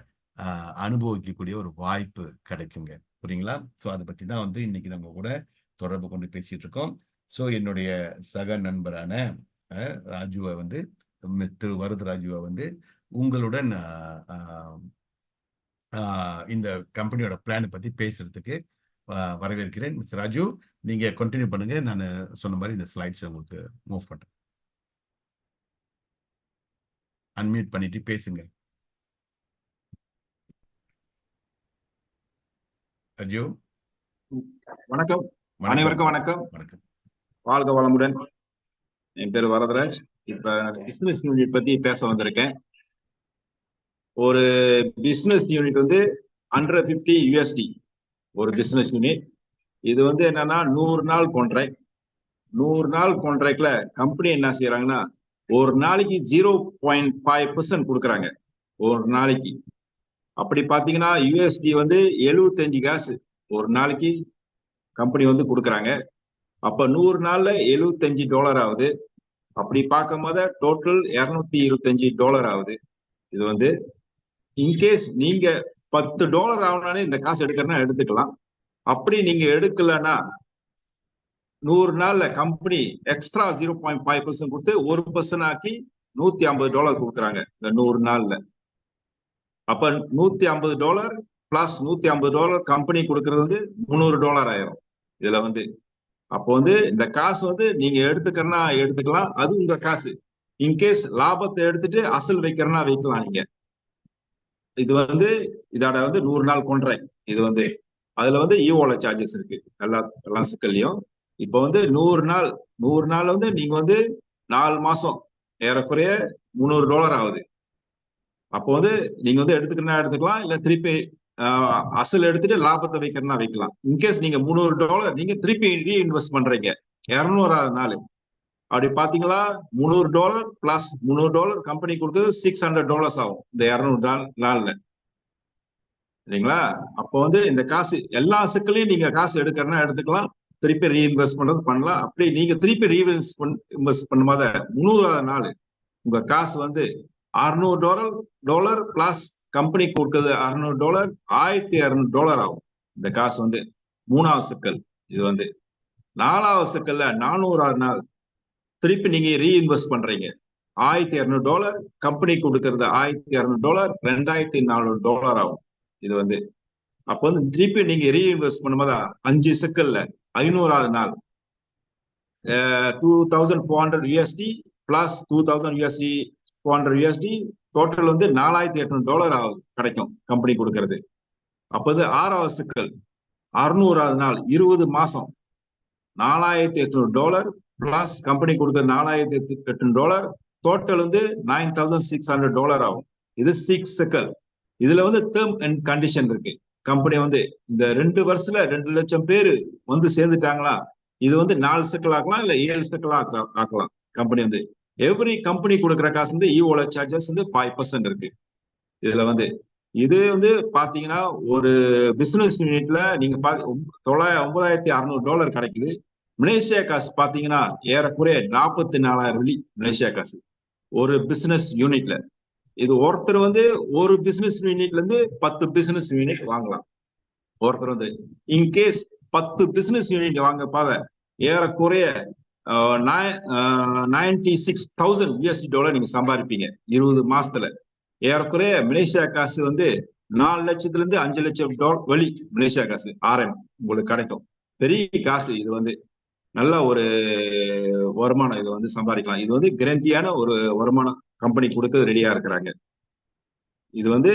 அனுபவிக்கக்கூடிய ஒரு வாய்ப்பு கிடைக்குங்க. புரியுங்களா? ஸோ அதை பத்தி தான் வந்து இன்னைக்கு நம்ம கூட தொடர்பு கொண்டு பேசிட்டு இருக்கோம். ஸோ என்னுடைய சக நண்பரான ராஜுவை வந்து, திரு வரதராஜுவை வந்து உங்களுடன் இந்த கம்பெனியோட பிளானை பத்தி பேசுறதுக்கு வரவேற்கிறேன். மிஸ்டர் ராஜு, நீங்க கண்டினியூ பண்ணுங்க. நான் சொன்ன மாதிரி இந்த ஸ்லைட்ஸ் உங்களுக்கு மூவ் பண்றேன். அன்மியூட் பண்ணிட்டு பேசுங்க. ராஜு. வணக்கம். அனைவருக்கும் வணக்கம். வணக்கம். வாழ்க வளமுடன். என் பேர் வரதராஜ். இப்ப பிசினஸ் யூனிட் பத்தி பேச வந்திருக்கேன். ஒரு பிசினஸ் யூனிட் வந்து 150 USD ஒரு பிசினஸ் யூனிட். இது வந்து என்னன்னா 100 நாள் கான்ட்ராக்ட். 100 நாள் கான்ட்ராக்ட்ல கம்பெனி என்ன செய்யறாங்கன்னா ஒரு நாளைக்கு 0.5% கொடுக்குறாங்க ஒரு நாளைக்கு. அப்படி பாத்தீங்கன்னா USD வந்து 75 காசு ஒரு நாளைக்கு கம்பெனி வந்து கொடுக்குறாங்க. அப்ப 100 நாள்ல $75 ஆகுது. அப்படி பார்க்கும் போது டோட்டல் $225 ஆகுது. இது வந்து இன்கேஸ் நீங்க $10 ஆகுனாலே இந்த காசு எடுக்கிறனா எடுத்துக்கலாம். அப்படி நீங்க எடுக்கலன்னா 100 நாள்ல கம்பெனி எக்ஸ்ட்ரா 0.5% கொடுத்து 1% ஆக்கி $150 கொடுக்குறாங்க இந்த 100 நாள்ல. அப்ப $150 பிளஸ் $150 கம்பெனி கொடுக்கறது வந்து $300 ஆயிரும் இதுல வந்து. அப்போ வந்து இந்த காசு வந்து நீங்க எடுத்துக்கிறனா எடுத்துக்கலாம், அது உங்க காசு. இன்கேஸ் லாபத்தை எடுத்துட்டு அசல் வைக்கிறனா வைக்கலாம் நீங்க. இது வந்து இதோட வந்து 100 நாள் கான்ட்ராக்ட். இது வந்து அதுல வந்து ஈவோல சார்ஜஸ் இருக்கு எல்லா சிக்கல்லையும். இப்போ வந்து 100 நாள் வந்து நீங்க வந்து 4 மாசம் ஏறக்குறைய $300 ஆகுது. அப்போ வந்து நீங்க வந்து எடுத்துக்கிறனா எடுத்துக்கலாம், இல்ல திருப்பி அசல் எடுத்துட்டு லாபத்தை வைக்கிறனா வைக்கலாம். இன்கேஸ் நீங்க $300 நீங்க திருப்பி ரீஇன்வெஸ்ட் பண்றீங்க 200 நாள். அப்படி பாத்தீங்களா $300 பிளஸ் $300 கம்பெனி கொடுக்குறது $600 ஆகும் இந்த 200 நாள்ல. சரிங்களா? அப்போ வந்து இந்த காசு எல்லா சிக்கலையும் நீங்க காசு எடுக்கிறனா எடுத்துக்கலாம், திருப்பி ரீஇன்வெஸ்ட் பண்றது பண்ணலாம். அப்படி நீங்க திருப்பி ரீஇன்வெஸ்ட் பண்ணும்போது 300 நாள் உங்க காசு வந்து $600 பிளஸ் கம்பெனி கொடுக்குறது $600 $1200 ஆகும் இந்த காசு வந்து. 3வது சிக்கல் இது வந்து. 4வது சிக்கல்ல 400 நாள் திருப்பி நீங்க ரீஇன்வெஸ்ட் பண்றீங்க $1200, கம்பெனி கொடுக்கறது $1200 $2400 ஆகும் இது வந்து. அப்போ வந்து திருப்பி நீங்க ரீஇன்வெஸ்ட் பண்ணும்போது 5 சிக்கல்ல 500வது நாள் 2400 USD plus 2000 USD 400 USD total வந்து $4800 ஆகும் கிடைக்கும் கம்பெனி கொடுக்கறது. அப்போ வந்து 6வது சிக்கல் 600வது நாள் 20 மாசம் $4800 பிளஸ் கம்பெனி கொடுக்கறது $4800 டோட்டல் வந்து $9600 ஆகும். இது 6 சிக்கல். இதுல வந்து டேர்ம் அண்ட் கண்டிஷன் இருக்கு. கம்பெனி வந்து இந்த 2 வருஷத்துல 2 லட்சம் பேர் வந்து சேர்ந்துட்டாங்களா, இது வந்து 4 சிக்கல் ஆக்கலாம், இல்ல 7 சிக்கல் ஆக்கலாம். கம்பெனி வந்து எவ்ரி கம்பெனி கொடுக்குற காசு வந்து ஈவோல சார்ஜஸ் வந்து 5% இருக்கு இதுல வந்து. இது வந்து பாத்தீங்கன்னா ஒரு பிசினஸ் யூனிட்ல நீங்க $9600 கிடைக்குது. மலேசியா காசு பாத்தீங்கன்னா ஏறக்குறைய 44,000 வெள்ளி மலேசியா காசு ஒரு பிசினஸ் யூனிட்ல. இது ஒருத்தர் வந்து ஒரு பிசினஸ் யூனிட்ல இருந்து 10 பிசினஸ் யூனிட் வாங்கலாம். ஒருத்தர் வந்து இன்கேஸ் 10 பிசினஸ் யூனிட் வாங்க பாத ஏறக்குறைய $96,000 USD நீங்க சம்பாதிப்பீங்க 20 மாசத்துல. ஏறக்குறைய மலேசியா காசு வந்து 4 லட்சத்துல இருந்து 5 லட்சம் வெளி மலேசியா காசு RM உங்களுக்கு கிடைக்கும். பெரிய காசு இது வந்து. நல்ல ஒரு வருமானம் இது வந்து சம்பாதிக்கலாம். இது வந்து கேரண்டியான ஒரு வருமானம் கம்பெனி கொடுக்க ரெடியா இருக்கிறாங்க. இது வந்து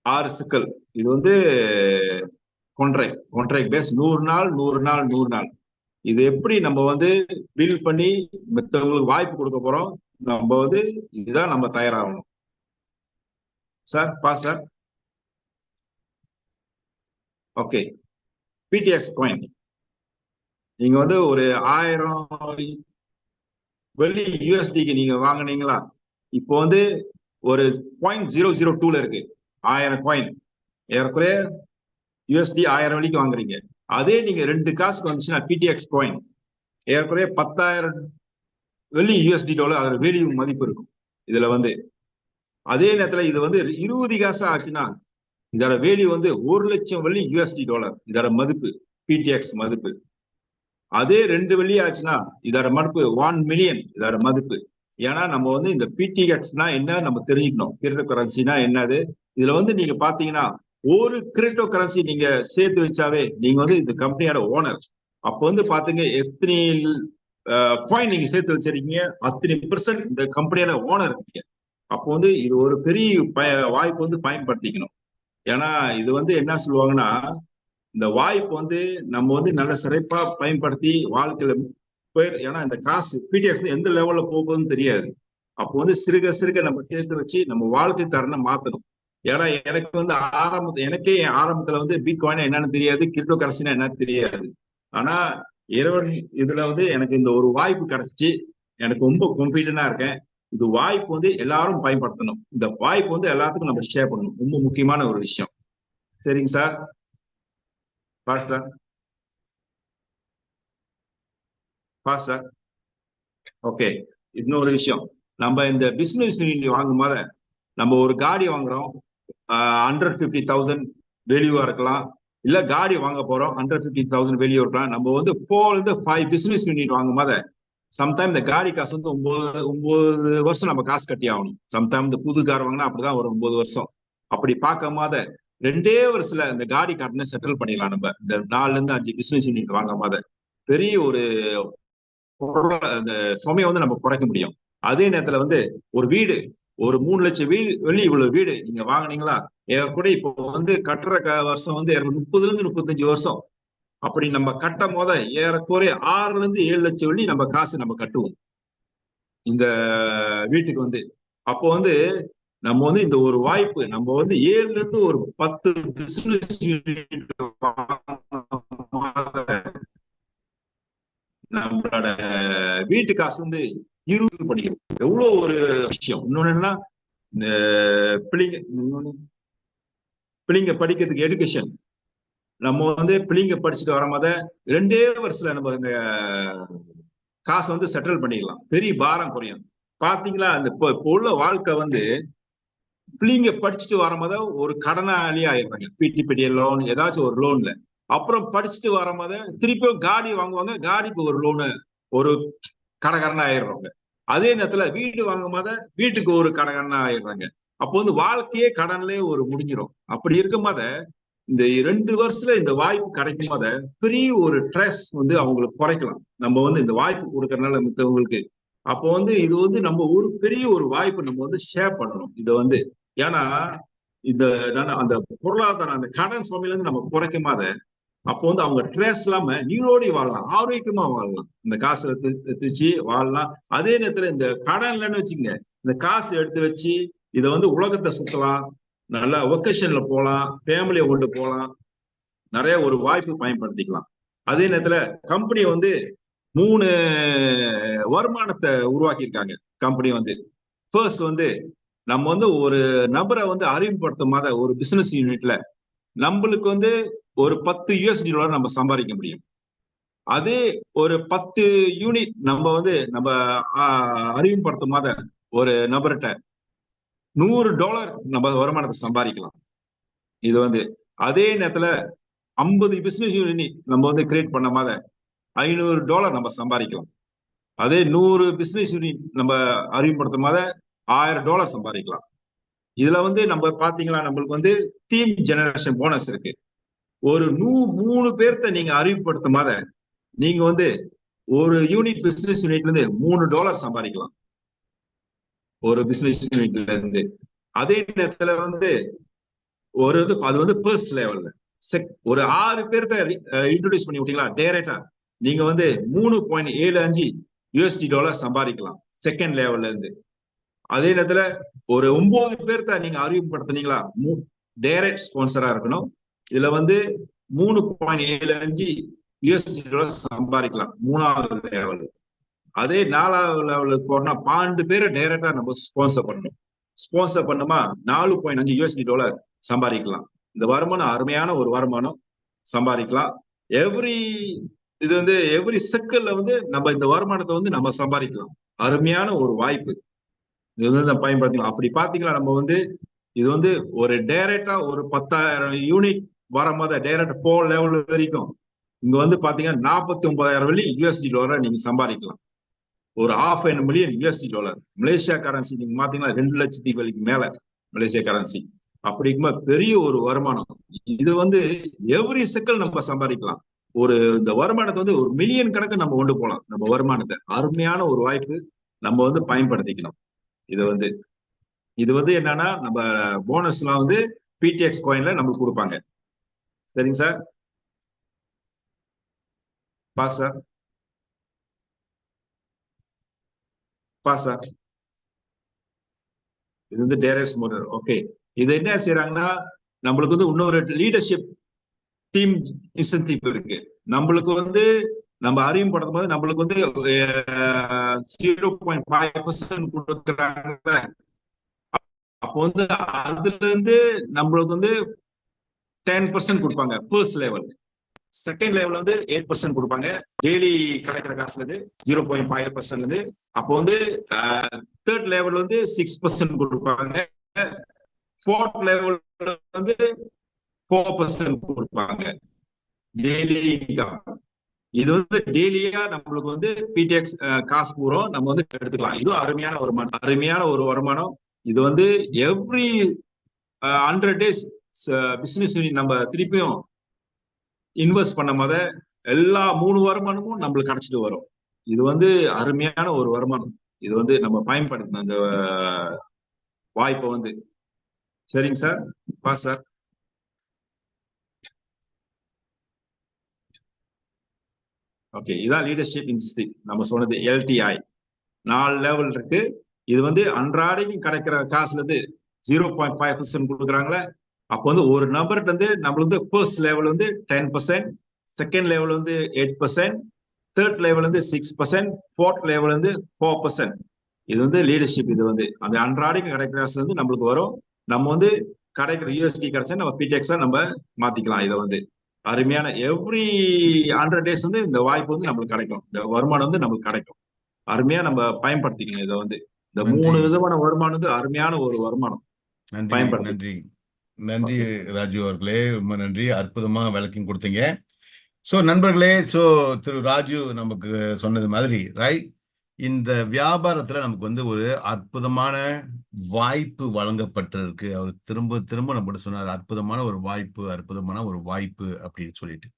6 சிக்கல். இது வந்து கான்ட்ராக்ட் பேஸ் 100 நாள் 100 நாள் 100 நாள். இது எப்படி நம்ம வந்து பில் பண்ணி மற்றவங்களுக்கு வாய்ப்பு கொடுக்க போறோம், நம்ம வந்து இதுதான் நம்ம தயாராகணும். Sir sir okay. PTX coin நீங்க வந்து ஒரு 1000 வெள்ளி USDக்கு நீங்க வாங்கினீங்களா, இப்போ வந்து ஒரு 0.002ல இருக்கு 1000 காயின். ஏறக்குறைய USD 1000 வெள்ளிக்கு வாங்குறீங்க. அதே நீங்க 2 காசுக்கு வந்துச்சுன்னா PTX காயின் ஏறக்குறைய 10,000 வெள்ளி யூஎஸ்டி டாலர் அதோட வேல்யூ மதிப்பு இருக்கும் இதுல வந்து. அதே நேரத்துல இது வந்து 20 காசு ஆச்சுன்னா இதோட வேல்யூ வந்து 1,00,000 வெள்ளி யூஎஸ்டி டாலர் இதோட மதிப்பு, பிடிஎக்ஸ் மதிப்பு. அதே 2 வெள்ளி ஆச்சுன்னா இதோட மதிப்பு 1 மில்லியன் இதோட மதிப்பு. ஏன்னா நம்ம வந்து இந்த பிடிஎக்ஸ்னா என்ன நம்ம தெரிஞ்சுக்கணும், கிரிப்டோ கரன்சினா என்னது. இதுல வந்து நீங்க பாத்தீங்கன்னா ஒரு கிரிப்டோ கரன்சி நீங்க சேர்த்து வச்சாவே நீங்க வந்து இந்த கம்பெனியோட ஓனர். அப்போ வந்து பாத்தீங்க எத்தனை காயின் நீங்க சேர்த்து வச்சிருக்கீங்க, அத்தனை % இந்த கம்பெனியோட ஓனர் இருக்கீங்க. அப்போ வந்து இது ஒரு பெரிய வாய்ப்பு வந்து பயன்படுத்திக்கணும். ஏன்னா இது வந்து என்ன சொல்லுவாங்கன்னா, இந்த வாய்ப்பு வந்து நம்ம வந்து நல்ல சிறப்பா பயன்படுத்தி வாழ்க்கையில ஏன்னா இந்த காசு பிடிஎக்ஸ் எந்த லெவல்ல போகுதுன்னு தெரியாது. அப்போ வந்து சிறுக சிறுக நம்ம சேர்த்து வச்சு நம்ம வாழ்க்கை தரனை மாத்தணும். ஏன்னா எனக்கு வந்து எனக்கே ஆரம்பத்துல வந்து பிட்காயின் என்னன்னு தெரியாது, கிரிப்டோ கரன்சினா என்னன்னு தெரியாது. ஆனா இறைவன் இதுல வந்து எனக்கு இந்த ஒரு வாய்ப்பு கிடைச்சிச்சு. எனக்கு ரொம்ப கான்ஃபிடென்டா இருக்கேன். இது வாய்ப்பு வந்து எல்லாரும் பயன்படுத்தணும். இந்த வாய்ப்பு வந்து எல்லாத்துக்கும் நம்ம ஷேர் பண்ணணும். ரொம்ப முக்கியமான ஒரு விஷயம். சரிங்க சார். Sir sir okay. இன்னொரு விஷயம், நம்ம இந்த பிசினஸ் வாங்கும் போது நம்ம ஒரு காடி வாங்குறோம், 150,000 வேல்யூவா இருக்கலாம். இல்ல காடி வாங்க போறோம் 150,000 வேல்யூ இருக்கலாம். நம்ம வந்து 4 to 5 பிசினஸ் யூனிட் வாங்கும் போது சம்டைம் இந்த காடி காசு வந்து 9 வருஷம் நம்ம காசு கட்டி ஆகணும். சம்டைம் இந்த புது கார் வாங்கினா அப்படிதான் ஒரு 9 வருஷம். அப்படி பார்க்கும் போது 2 வருஷத்துல இந்த காடி காட்டின செட்டில் பண்ணிடலாம். நம்ம இந்த 4 to 5 பிசினஸ் யூனிட் வாங்கும் போது பெரிய ஒரு அந்த சுமையை வந்து நம்ம குறைக்க முடியும். அதே நேரத்துல வந்து ஒரு வீடு, ஒரு 3 லட்சம் வெள்ளி இவ்வளவு வீடு நீங்க வாங்கினீங்களா, கூட இப்போ வந்து கட்டுற வருஷம் வந்து 30 to 35 வருஷம். அப்படி நம்ம கட்டும் போத ஏறக்குறைய 6 to 7 லட்சம் வெள்ளி நம்ம காசு நம்ம கட்டுவோம் இந்த வீட்டுக்கு வந்து. அப்போ வந்து நம்ம வந்து இந்த ஒரு வாய்ப்பு நம்ம வந்து 7 to ஒரு 10 பிசினஸ் யூனிட் நம்மளோட வீட்டு காசு வந்து 20 படிக்கும். எவ்வளவு ஒரு விஷயம். இன்னொன்னு என்னன்னா, பிள்ளைங்க படிக்கிறதுக்கு எடுகேஷன். நம்ம வந்து பிள்ளைங்க படிச்சுட்டு வரும்போது 2 வருஷத்துல நம்ம இந்த காசை வந்து செட்டில் பண்ணிடலாம். பெரிய பாரம் குறையும். பாத்தீங்களா, அந்த இப்போ உள்ள வாழ்க்கை வந்து பிள்ளைங்க படிச்சுட்டு வரும்போது ஒரு கடனாளி ஆயிடுறாங்க. பிடிபிடி லோன், ஏதாச்சும் ஒரு லோன்ல. அப்புறம் படிச்சுட்டு வரும்போது திருப்பியும் காடி வாங்குவாங்க, காடிக்கு ஒரு லோனு, ஒரு கடைக்காரனா ஆயிடுறாங்க. அதே நேரத்துல வீடு வாங்கும் போது வீட்டுக்கு ஒரு கடைக்காரனா ஆயிடுறாங்க. அப்போ வந்து வாழ்க்கையே கடன்லயே ஒரு முடிஞ்சிடும். அப்படி இருக்கும் போத இந்த 2 வருஷத்துல இந்த வாய்ப்பு கிடைக்கும் போத பெரிய ஒரு ஸ்ட்ரெஸ் வந்து அவங்களுக்கு குறைக்கலாம். நம்ம வந்து இந்த வாய்ப்பு கொடுக்கறதுனால மித்தவங்களுக்கு. அப்போ வந்து இது வந்து நம்ம ஒரு பெரிய ஒரு வாய்ப்பு நம்ம வந்து ஷேர் பண்ணணும். இதை வந்து ஏன்னா இந்த அந்த பொருளாதாரம் அந்த கடன் சுமையில இருந்து நம்ம குறைக்கும் போத அப்போ வந்து அவங்க ஸ்ட்ரெஸ் இல்லாம நீரோடி வாழலாம், ஆரோக்கியமா வாழலாம். இந்த காசை எடுத்து வாழலாம். அதே நேரத்துல இந்த கடன் இல்லைன்னு வச்சுங்க, இந்த காசு எடுத்து வச்சு இதை வந்து உலகத்தை சுத்தலாம், நல்லா ஒகேஷன்ல போகலாம், ஃபேமிலியை கொண்டு போகலாம், நிறைய ஒரு வாய்ப்பு பயன்படுத்திக்கலாம். அதே நேரத்துல கம்பெனி வந்து 3 வருமானத்தை உருவாக்கியிருக்காங்க. கம்பெனி வந்து ஃபர்ஸ்ட் வந்து நம்ம வந்து ஒரு நபரை வந்து அறிமுகப்படுத்தும் போத ஒரு பிசினஸ் யூனிட்ல நம்மளுக்கு வந்து ஒரு 10 USD நம்ம சம்பாதிக்க முடியும். அதே ஒரு 10 யூனிட் நம்ம வந்து நம்ம அறிமுகப்படுத்தும் போத ஒரு நபர்கிட்ட $100 நம்ம வருமானத்தை சம்பாதிக்கலாம். இது வந்து அதே நேரத்துல 50 பிசினஸ் யூனிட் நம்ம வந்து கிரியேட் பண்ண போத $500 நம்ம சம்பாதிக்கலாம். அதே 100 பிசினஸ் யூனிட் நம்ம அறிமுகப்படுத்தும் போத $1000 சம்பாதிக்கலாம். இதுல வந்து நம்ம பாத்தீங்களா, நம்மளுக்கு வந்து டீம் ஜெனரேஷன் போனஸ் இருக்கு. ஒரு 3 பேர்த்த நீங்க அறிமுகப்படுத்தும் போத நீங்க வந்து ஒரு யூனிட் பிசினஸ் யூனிட்ல இருந்து $3 சம்பாதிக்கலாம். ஒரு பிசினஸ் யூனிட்ல இருந்து. அதே நேரத்துல வந்து ஒரு அது வந்து பர்ஸ் லெவல்ல ஒரு 6 பேர்த்த இன்ட்ரோடியூஸ் பண்ணி விட்டீங்களா டைரக்டா, நீங்க வந்து $3.75 USD சம்பாதிக்கலாம் செகண்ட் லெவல்ல இருந்து. அதே நேரத்துல ஒரு 9 பேர்த்த நீங்க அறிமுகப்படுத்தினீங்களா, டைரக்ட் ஸ்பான்சரா இருக்கணும். இதுல வந்து $3.75 USD சம்பாதிக்கலாம் 3வது லெவல். அதே 4வது லெவலுக்கு போனா 12 பேரை டைரக்டா நம்ம ஸ்பான்சர் பண்ணணும். ஸ்பான்சர் பண்ணுமா $4.5 USD சம்பாதிக்கலாம். இந்த வருமானம் அருமையான ஒரு வருமானம் சம்பாதிக்கலாம். எவ்ரி செகண்ட்ல வந்து நம்ம இந்த வருமானத்தை வந்து நம்ம சம்பாதிக்கலாம். அருமையான ஒரு வாய்ப்பு. இது வந்து பயன்படுத்திக்கலாம். அப்படி பாத்தீங்கன்னா நம்ம வந்து இது வந்து ஒரு டைரக்டா ஒரு 10,000 யூனிட் வரும்போது டைரக்ட் 4 லெவல் வரைக்கும் இங்க வந்து பாத்தீங்கன்னா 49,000 வெள்ளி யூஎஸ்டி டாலர் நீங்க சம்பாதிக்கலாம். ஒரு $500,000 யூஎஸ்டி டாலர். மலேசியா கரன்சி நீங்க பாத்தீங்கன்னா 2 லட்சத்தி வெள்ளிக்கு மேல மலேசியா கரன்சி. அப்படி இருக்கும்போது பெரிய ஒரு வருமானம். இது வந்து எவ்ரி செகண்ட் நம்ம சம்பாதிக்கலாம். ஒரு இந்த வருமானத்தை வந்து ஒரு மில்லியன் கணக்கு நம்ம கொண்டு போகலாம். நம்ம வருமானத்தை அருமையான ஒரு வாய்ப்பு நம்ம வந்து பயன்படுத்திக்கணும். இது வந்து என்னன்னா நம்ம போனஸ்லாம் வந்து பிடிஎக்ஸ் காயின்ல நம்மளுக்கு கொடுப்பாங்க. சரிங்க சார். சார் சார் இது வந்து டைரக்ட் மோட்டர். ஓகே, இது என்ன செய்யறாங்கன்னா நம்மளுக்கு வந்து இன்னொரு லீடர்ஷிப் டீம் இன்சென்டிவ் இருக்கு. நம்மளுக்கு வந்து நம்ம அறிமுகப்படுத்தும் போது நம்மளுக்கு வந்து 0.5% கொடுக்குறாங்க. அப்போ வந்து அதுல இருந்து நம்மளுக்கு வந்து 10% கொடுப்பாங்க ஃபர்ஸ்ட் லெவல். செகண்ட் லெவல் வந்து 8% கொடுப்பாங்க. டெய்லி கிடைக்கிற காசுல இருந்து 0.5% இருந்து. அப்போ வந்து தேர்ட் லெவல் வந்து 6% கொடுப்பாங்க. ஃபோர்த் லெவல் வந்து 4% கொடுப்பாங்க டெய்லி இன்கம். இது வந்து டெய்லியா நம்மளுக்கு வந்து பிடிஎக்ஸ் காசு பூரா நம்ம வந்து எடுத்துக்கலாம். இது அருமையான ஒரு வருமானம். இது வந்து எவ்ரி 100 days பிசினஸ் நம்ம திருப்பியும் இன்வெஸ்ட் பண்ண போத எல்லா 3 வருமானமும் நம்மளுக்கு கிடைச்சிட்டு வரும். இது வந்து அருமையான ஒரு வருமானம். இது வந்து நம்ம பயன்படுத்தணும் அந்த வாய்ப்பை வந்து. சரிங்க சார். சார் ஓகே, இதான் லீடர்ஷிப் இன்ஸ்டிட் நம்ம சொன்னது எல்டிஐ 4 லெவல் இருக்கு. இது வந்து அன்றாடைக்கு கிடைக்கிற காசுல இருந்து 0.5% கொடுக்குறாங்களே. அப்போ வந்து ஒரு நபர்கிட்ட வந்து நம்மளுக்கு வந்து ஃபர்ஸ்ட் லெவல் வந்து 10%, செகண்ட் லெவல் வந்து 8%, தேர்ட் லெவல் வந்து 6%, ஃபோர்த் லெவல் வந்து 4%. இது வந்து லீடர்ஷிப். இது வந்து அந்த அன்றாடைக்கு கிடைக்கிற காசு வந்து நம்மளுக்கு வரும். நம்ம வந்து கிடைக்கிற யூஎஸ்டி கிடைச்சா நம்ம பிடிஎக்ஸா நம்ம மாத்திக்கலாம். இதை வந்து அருமையான எவ்ரி 100 days வந்து இந்த வாய்ப்பு வந்து நம்மளுக்கு கிடைக்கும். இந்த வருமானம் வந்து நம்மளுக்கு கிடைக்கும். அருமையா நம்ம பயன்படுத்திக்கணும். இதை வந்து இந்த 3 விதமான வருமானம் வந்து அருமையான ஒரு வருமானம். நன்றி நன்றி நன்றி ராஜு அவர்களே, ரொம்ப நன்றி. அற்புதமா விளக்கம் கொடுத்தீங்க. சோ நண்பர்களே, சோ திரு ராஜு நமக்கு சொன்னது மாதிரி ரைட், இந்த வியாபாரத்துல நமக்கு வந்து ஒரு அற்புதமான வாய்ப்பு வழங்கப்பட்டிருக்கு. அவர் திரும்ப திரும்ப நம்ம சொன்னார், அற்புதமான ஒரு வாய்ப்பு அப்படின்னு சொல்லிட்டு.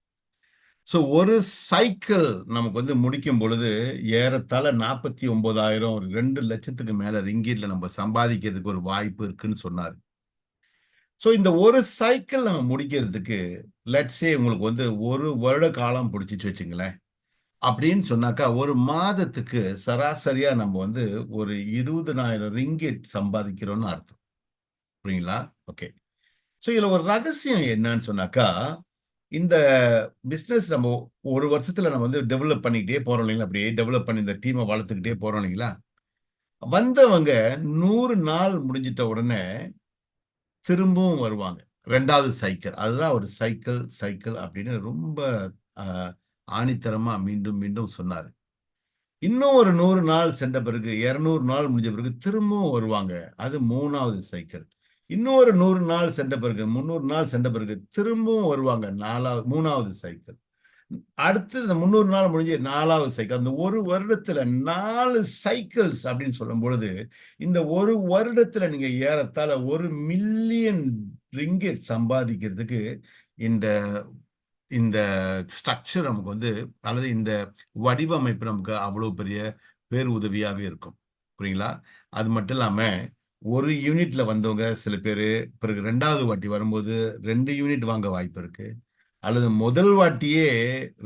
ஸோ ஒரு சைக்கிள் நமக்கு வந்து முடிக்கும் பொழுது ஏறத்தாழ 49,000 2 லட்சத்துக்கு மேல ரிங்கிட்ல நம்ம சம்பாதிக்கிறதுக்கு ஒரு வாய்ப்பு இருக்குன்னு சொன்னார். ஸோ இந்த ஒரு சைக்கிள் நம்ம முடிக்கிறதுக்கு லெட்ஸே உங்களுக்கு வந்து 1 வருட காலம் பிடிச்சிச்சு வச்சுங்களேன். அப்படின்னு சொன்னாக்கா ஒரு மாதத்துக்கு சராசரியா நம்ம வந்து ஒரு 20,000 ரிங்கிட் சம்பாதிக்கிறோம்னு அர்த்தம். புரியுங்களா? ஓகே. ஸோ இதுல ஒரு ரகசியம் என்னன்னு சொன்னாக்கா, இந்த பிசினஸ் நம்ம ஒரு வருஷத்துல நம்ம வந்து டெவலப் பண்ணிக்கிட்டே போறோம் இல்லைங்களா? அப்படியே டெவலப் பண்ணி இந்த டீமை வளர்த்துக்கிட்டே போறோம் இல்லைங்களா? வந்தவங்க 100 நாள் முடிஞ்சிட்ட உடனே திரும்பவும் வருவாங்க. 2வது சைக்கிள். அதுதான் ஒரு சைக்கிள் அப்படின்னு ரொம்ப ஆணித்தரமா மீண்டும் மீண்டும் சொன்னாரு. இன்னும் ஒரு 100 நாள் சென்ற பிறகு 200 நாள் முடிஞ்ச பிறகு திரும்பவும் வருவாங்க. அது 3வது சைக்கிள். இன்னொரு 100 நாள் சென்ற பிறகு 300 நாள் சென்ற பிறகு திரும்பவும் வருவாங்க. 3வது சைக்கிள். அடுத்து இந்த 300 நாள் முடிஞ்சு 4வது சைக்கிள். அந்த ஒரு வருடத்துல 4 சைக்கிள்ஸ் அப்படின்னு சொல்லும் பொழுது இந்த ஒரு வருடத்துல நீங்க ஏறத்தாழ 1 மில்லியன் ரிங்கிட் சம்பாதிக்கிறதுக்கு இந்த இந்த ஸ்ட்ரக்சர் நமக்கு வந்து, அல்லது இந்த வடிவமைப்பு நமக்கு அவ்வளவு பெரிய பேருதவியாவே இருக்கும். புரியுங்களா? அது மட்டும் இல்லாம ஒரு யூனிட்ல வந்தவங்க சில பேரு பிறகு 2வது வாட்டி வரும்போது 2 யூனிட் வாங்க வாய்ப்பு இருக்கு. அல்லது முதல் வாட்டியே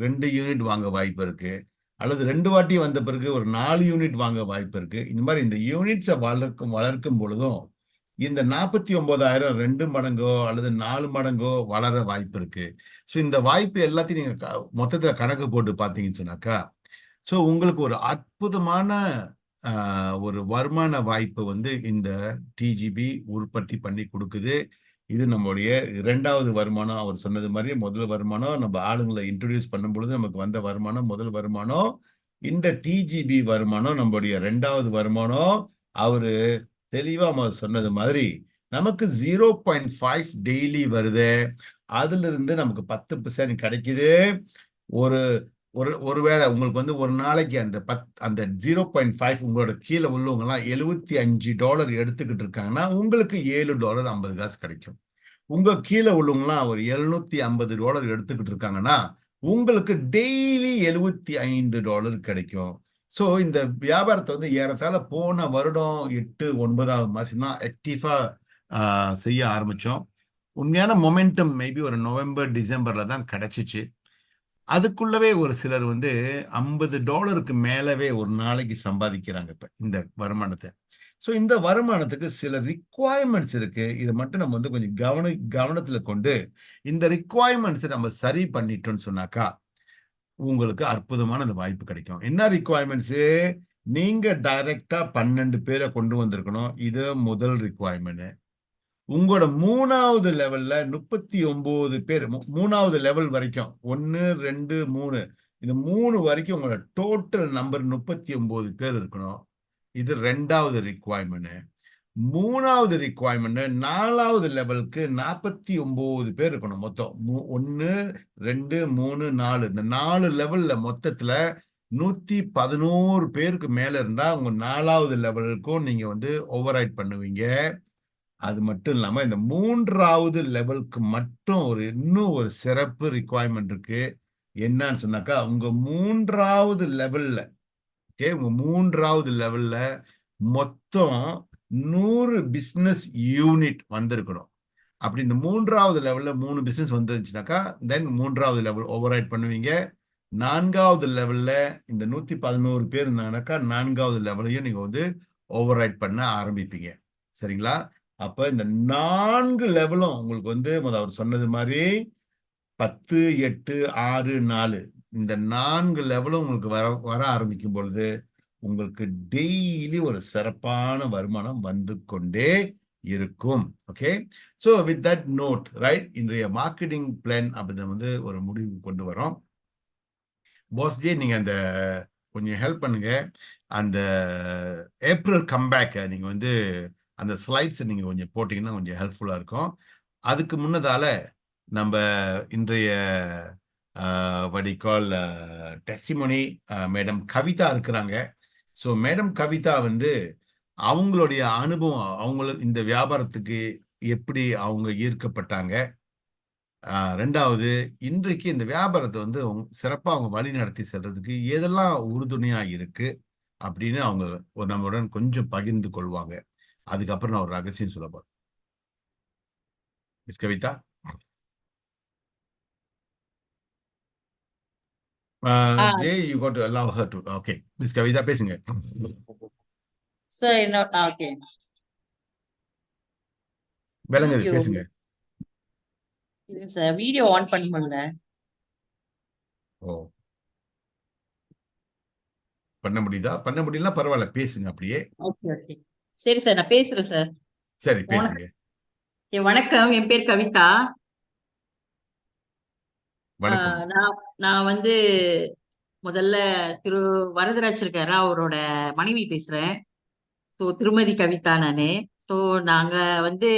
2 யூனிட் வாங்க வாய்ப்பு இருக்கு. அல்லது 2 வாட்டி வந்த பிறகு ஒரு 4 யூனிட் வாங்க வாய்ப்பு இருக்கு. இந்த மாதிரி இந்த யூனிட்ஸை வளர்க்கும் பொழுதும் இந்த 49,000 2 மடங்கோ அல்லது 4 மடங்கோ வளர வாய்ப்பு இருக்கு. ஸோ இந்த வாய்ப்பு எல்லாத்தையும் நீங்க மொத்தத்துல கணக்கு போட்டு பார்த்தீங்கன்னு சொன்னாக்கா, ஸோ உங்களுக்கு ஒரு அற்புதமான ஒரு வருமான வாய்ப்பு வந்து இந்த டிஜிபி உற்பத்தி பண்ணி கொடுக்குது. இது நம்முடைய 2வது வருமானம். அவர் சொன்னது மாதிரி முதல் வருமானம் நம்ம ஆளுங்களை இன்ட்ரோடியூஸ் பண்ணும் பொழுது நமக்கு வந்த வருமானம் முதல் வருமானம். இந்த டிஜிபி வருமானம் நம்முடைய 2வது வருமானம். அவரு தெளிவா சொன்னது மாதிரி நமக்கு 0.5 டெய்லி வருது. அதுல இருந்து நமக்கு 10% கிடைக்குது. ஒரு ஒருவேளை உங்களுக்கு வந்து ஒரு நாளைக்கு அந்த 0.5 உங்களோட கீழே உள்ளவங்கலாம் $75 எடுத்துக்கிட்டு இருக்காங்கன்னா உங்களுக்கு $7.50 கிடைக்கும். உங்க கீழே உள்ளவங்கலாம் ஒரு $750 எடுத்துக்கிட்டு இருக்காங்கன்னா உங்களுக்கு டெய்லி $75 கிடைக்கும். ஸோ இந்த வியாபாரத்தை வந்து ஏறத்தாழ போன வருடம் 8, 9வது மாசம் தான் ஆக்டிவா செய்ய ஆரம்பிச்சோம். உண்மையான மொமெண்டம் மேபி ஒரு நவம்பர், டிசம்பர்ல தான் கிடைச்சிச்சு. அதுக்குள்ளவே ஒரு சிலர் வந்து $50 மேலவே ஒரு நாளைக்கு சம்பாதிக்கிறாங்க இப்ப இந்த வருமானத்தை. ஸோ இந்த வருமானத்துக்கு சில ரிக்குவயர்மெண்ட்ஸ் இருக்கு. இதை மட்டும் நம்ம வந்து கொஞ்சம் கவனத்துல கொண்டு இந்த ரிக்குவயர்மெண்ட்ஸை நம்ம சரி பண்ணிட்டோம்னு சொன்னாக்கா உங்களுக்கு அற்புதமான அந்த வாய்ப்பு கிடைக்கும். என்ன ரிக்குவயர்மெண்ட்ஸ்? நீங்க டைரக்டா 12 பேரை கொண்டு வந்திருக்கணும். இது முதல் ரிக்குவயர்மெண்ட். உங்களோட 3வது லெவல்ல 39 பேர், 3வது லெவல் வரைக்கும் 1, 2, 3 இந்த 3 வரைக்கும் உங்களோட டோட்டல் நம்பர் 39 பேர் இருக்கணும். இது 2வது ரிக்குவயர்மெண்ட். 3வது ரிக்குவயர்மெண்ட் 4வது லெவலுக்கு 49 பேர் இருக்கணும் மொத்தம். 1, 2, 3, 4 இந்த 4 லெவல்ல மொத்தத்துல 111 பேருக்கு மேல இருந்தா உங்க 4வது லெவலுக்கும் நீங்க வந்து ஓவர் ரைட் பண்ணுவீங்க. அது மட்டும் இல்லாம இந்த 3வது லெவலுக்கு மட்டும் இன்னும் ஒரு சிறப்பு ரிக்குவயர்மெண்ட் இருக்கு. என்னன்னு சொன்னாக்கா உங்க 3வது லெவல்ல உங்க 3வது லெவல்ல மொத்தம் 100 பிசினஸ் யூனிட் வந்திருக்கணும். அப்படி இந்த 3வது லெவல்ல 3 பிசினஸ் வந்துருச்சுனாக்கா தென் 3வது லெவல் ஓவர் ரைட் பண்ணுவீங்க. 4வது லெவல்ல இந்த 111 பேர் இருந்தாங்கனாக்கா 4வது லெவலையும் நீங்க வந்து ஓவர் ரைட் பண்ண ஆரம்பிப்பீங்க. சரிங்களா? அப்ப இந்த 4 லெவலும் உங்களுக்கு வந்து அவர் சொன்னது மாதிரி 10, 8, 6, 4 இந்த 4 லெவலும் உங்களுக்கு வர ஆரம்பிக்கும் பொழுது உங்களுக்கு டெய்லி ஒரு சிறப்பான வருமானம் வந்து கொண்டே இருக்கும். Okay, so with that note right, இன்றைய மார்க்கெட்டிங் பிளான் அப்படி வந்து ஒரு முடிவு கொண்டு வரோம். பாஸ்ஜி நீங்க அந்த கொஞ்சம் ஹெல்ப் பண்ணுங்க. அந்த ஏப்ரல் கம்பேக்கை நீங்க வந்து அந்த ஸ்லைட்ஸ் நீங்க கொஞ்சம் போட்டீங்கன்னா கொஞ்சம் ஹெல்ப்ஃபுல்லா இருக்கும். அதுக்கு முன்னதால நம்ம இன்றைய வடிகால் டெஸ்டிமோனி மேடம் கவிதா இருக்கிறாங்க. ஸோ மேடம் கவிதா வந்து அவங்களுடைய அனுபவம், இந்த வியாபாரத்துக்கு எப்படி அவங்க ஈர்க்கப்பட்டாங்க, 2வது இன்றைக்கு இந்த வியாபாரத்தை வந்து சிறப்பா அவங்க வழி நடத்தி செல்றதுக்கு எதெல்லாம் உறுதுணையா இருக்கு அப்படின்னு அவங்க நம்முடன் கொஞ்சம் பகிர்ந்து கொள்வாங்க. அதுக்கப்புறம் நான் ஒரு ரகசியம் சொல்ல போறேன். Miss Kavita, J you got to allow her to. Okay miss Kavita பேசுங்க. சார் ஓகே விளங்குது, பேசுங்க. சார் வீடியோ ஆன் பண்ண முடியல. ஓ, பண்ண முடியுதா? பண்ண முடியல பரவாயில்ல, பேசுங்க அப்படியே. ஓகே ஓகே சரி சார், நான் பேசுறேன் சார். சரி பேசுங்க. வணக்கம், என் பேர் கவிதா. வணக்கம். நான் வந்து முதல்ல திரு வரதராஜ் இருக்காரு, அவரோட மனைவி பேசுறேன். ஸோ திருமதி கவிதா நானு. ஸோ நாங்க வந்து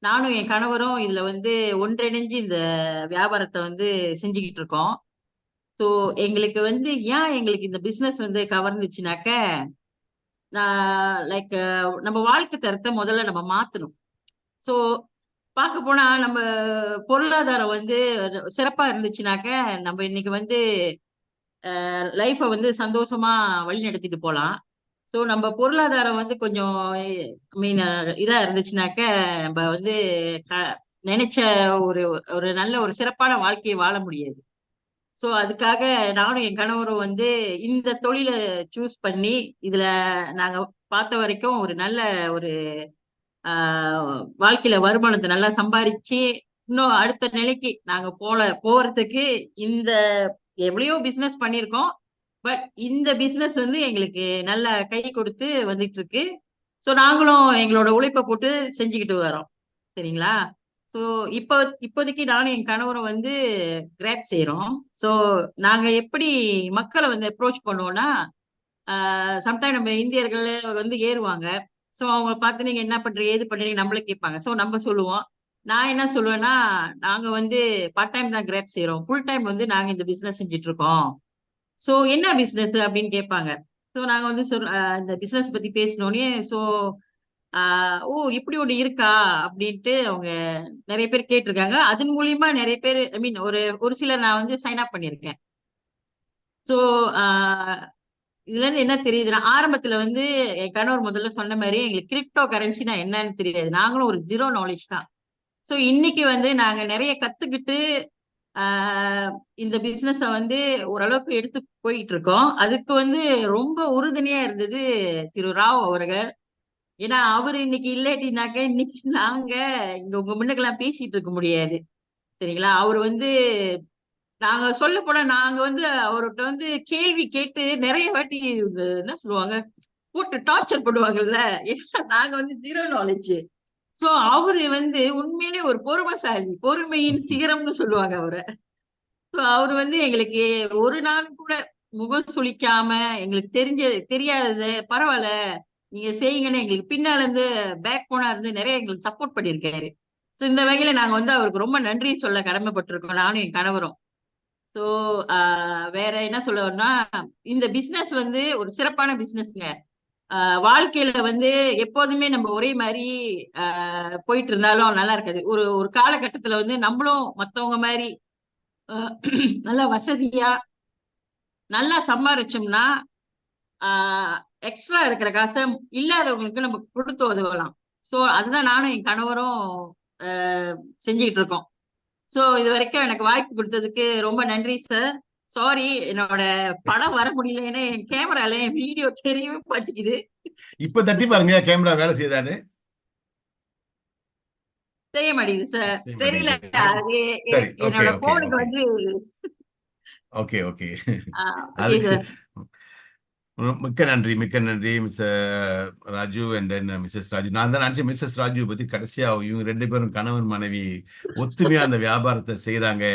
நானும் என் கணவரும் இதுல வந்து ஒன்றிணைஞ்சு இந்த வியாபாரத்தை வந்து செஞ்சுக்கிட்டு இருக்கோம். ஸோ எங்களுக்கு வந்து ஏன் எங்களுக்கு இந்த பிசினஸ் வந்து கவர்ந்துச்சுனாக்க, நான் லைக் நம்ம வாழ்க்கை தரத்தை முதல்ல நம்ம மாத்தணும். ஸோ பார்க்க போனா நம்ம பொருளாதாரம் வந்து சிறப்பா இருந்துச்சுனாக்க நம்ம இன்னைக்கு வந்து லைஃபை வந்து சந்தோஷமா வழி நடத்திட்டு போகலாம். ஸோ நம்ம பொருளாதாரம் வந்து கொஞ்சம் மீன் இதா இருந்துச்சுனாக்க நம்ம வந்து நினைச்ச ஒரு ஒரு நல்ல ஒரு சிறப்பான வாழ்க்கையை வாழ முடியாது. ஸோ அதுக்காக நானும் என் கணவரும் வந்து இந்த தொழிலை சூஸ் பண்ணி இதுல நாங்க பார்த்த வரைக்கும் ஒரு நல்ல ஒரு வாழ்க்கையில வருமானத்தை நல்லா சம்பாரிச்சு இன்னும் அடுத்த நிலைக்கு நாங்க போறதுக்கு இந்த எவ்வளையோ பிசினஸ் பண்ணிருக்கோம். பட் இந்த பிசினஸ் வந்து எங்களுக்கு நல்ல கை கொடுத்து வந்துட்டு இருக்கு. ஸோ நாங்களும் எங்களோட உழைப்பை போட்டு செஞ்சுக்கிட்டு வரோம். சரிங்களா? ஸோ இப்போதைக்கு நானும் என் கணவரும் வந்து கிராப் செய்றோம். ஸோ நாங்க எப்படி மக்களை வந்து அப்ரோச் பண்ணுவோம்னா, சம்டைம் நம்ம இந்தியர்கள் வந்து ஏறுவாங்க. ஸோ அவங்க பார்த்து நீங்க என்ன பண்றீங்க, ஏது பண்றீங்க நம்மள கேட்பாங்க. ஸோ நம்ம சொல்லுவோம். நான் என்ன சொல்லுவேன்னா, நாங்க வந்து பார்ட் டைம் தான் கிராப் செய்றோம். ஃபுல் டைம் வந்து நாங்க இந்த பிசினஸ் செஞ்சுட்டு இருக்கோம். ஸோ என்ன பிசினஸ் அப்படின்னு கேட்பாங்க. ஸோ நாங்க வந்து இந்த பிசினஸ் பத்தி பேசினோடனே, ஸோ ஓ இப்படி ஒண்ணு இருக்கா அப்படின்ட்டு அவங்க நிறைய பேர் கேட்டிருக்காங்க. அதன் மூலியமா நிறைய பேர் ஐ மீன் ஒரு ஒரு சிலர் நான் வந்து சைன் அப் பண்ணியிருக்கேன். ஸோ இதுல இருந்து என்ன தெரியுதுன்னா, ஆரம்பத்துல வந்து என் கணவர் முதல்ல சொன்ன மாதிரி எங்களுக்கு கிரிப்டோ கரன்சினா என்னன்னு தெரியாது. நாங்களும் ஒரு ஜீரோ நாலேஜ் தான். ஸோ இன்னைக்கு வந்து நாங்க நிறைய கத்துக்கிட்டு ஆஹ் இந்த பிசினஸ வந்து ஓரளவுக்கு எடுத்து போயிட்டு இருக்கோம். அதுக்கு வந்து ரொம்ப உறுதுணையா இருந்தது திரு ராவ் அவர்கள். ஏன்னா அவரு இன்னைக்கு இல்லாட்டினாக்க இன்னைக்கு நாங்க இங்க உங்க முன்னுக்கெல்லாம் பேசிட்டு இருக்க முடியாது. சரிங்களா? அவர் வந்து நாங்க சொல்ல போனா நாங்க வந்து அவர்கிட்ட வந்து கேள்வி கேட்டு நிறைய வாட்டி என்ன சொல்லுவாங்க, போட்டு டார்ச்சர் பண்ணுவாங்கல்ல. ஏன்னா நாங்க வந்து ஜீரோ நாலேஜ். சோ அவரு வந்து உண்மையிலே ஒரு பொறுமைசாலி, பொறுமையின் சிகரம்னு சொல்லுவாங்க அவர. சோ அவரு வந்து எங்களுக்கு ஒரு நாள் கூட முகம் சுளிக்காம எங்களுக்கு தெரியாதது பரவாயில்ல நீங்க செய்யுங்கன்னு எங்களுக்கு பின்னால இருந்து பேக் போனா இருந்து நிறைய எங்களுக்கு சப்போர்ட் பண்ணியிருக்காரு. சோ இந்த வகையில நாங்க வந்து அவருக்கு ரொம்ப நன்றி சொல்ல கடமைப்பட்டிருக்கோம், நானும் என் கணவரும். சோ வேற என்ன சொல்லுவோம்னா, இந்த பிசினஸ் வந்து ஒரு சிறப்பான பிசினஸ்ங்க. வாழ்க்கையில வந்து எப்போதுமே நம்ம ஒரே மாதிரி போயிட்டு இருந்தாலும் நல்லா இருக்காது. ஒரு ஒரு காலகட்டத்துல வந்து நம்மளும் மத்தவங்க மாதிரி ஆஹ் நல்லா வசதியா நல்லா சம்பாரிச்சோம்னா எக்ஸ்ட்ரா இருக்கிற காசை இல்லாதவங்களுக்கு நம்ம கொடுத்து உதவலாம். சோ அதுதான் நானும் என் கணவரும் செஞ்சுக்கிட்டு இருக்கோம். சோ இது வரைக்கும் எனக்கு வாய்ப்பு கொடுத்ததுக்கு ரொம்ப நன்றி சார். சாரி என்னோட படம் வர முடியல, ஏன்னா என் கேமரால என் வீடியோ தெரியவே மாட்டேங்குது. இப்ப தட்டி பாருங்க கேமரா வேலை செய்தாரு. செய்ய மாட்டேங்குது சார், செய்ய தெரியல. மாட்டேங்குது. அது சரி, ஓகே என்னோட ஓகே போனுக்கு ஓகே வந்து ஓகே ஓகே ஓகே அதுக்கு சார். மிக்க நன்றி, மிக்க நன்றி mister Raju and then Mrs Raju. நான் தான் நினைச்சேன் மிஸ்ஸஸ் ராஜு பத்தி கடைசியா இவங்க ரெண்டு பேரும் கணவன் மனைவி ஒத்துமையா அந்த வியாபாரத்தை செய்யறாங்க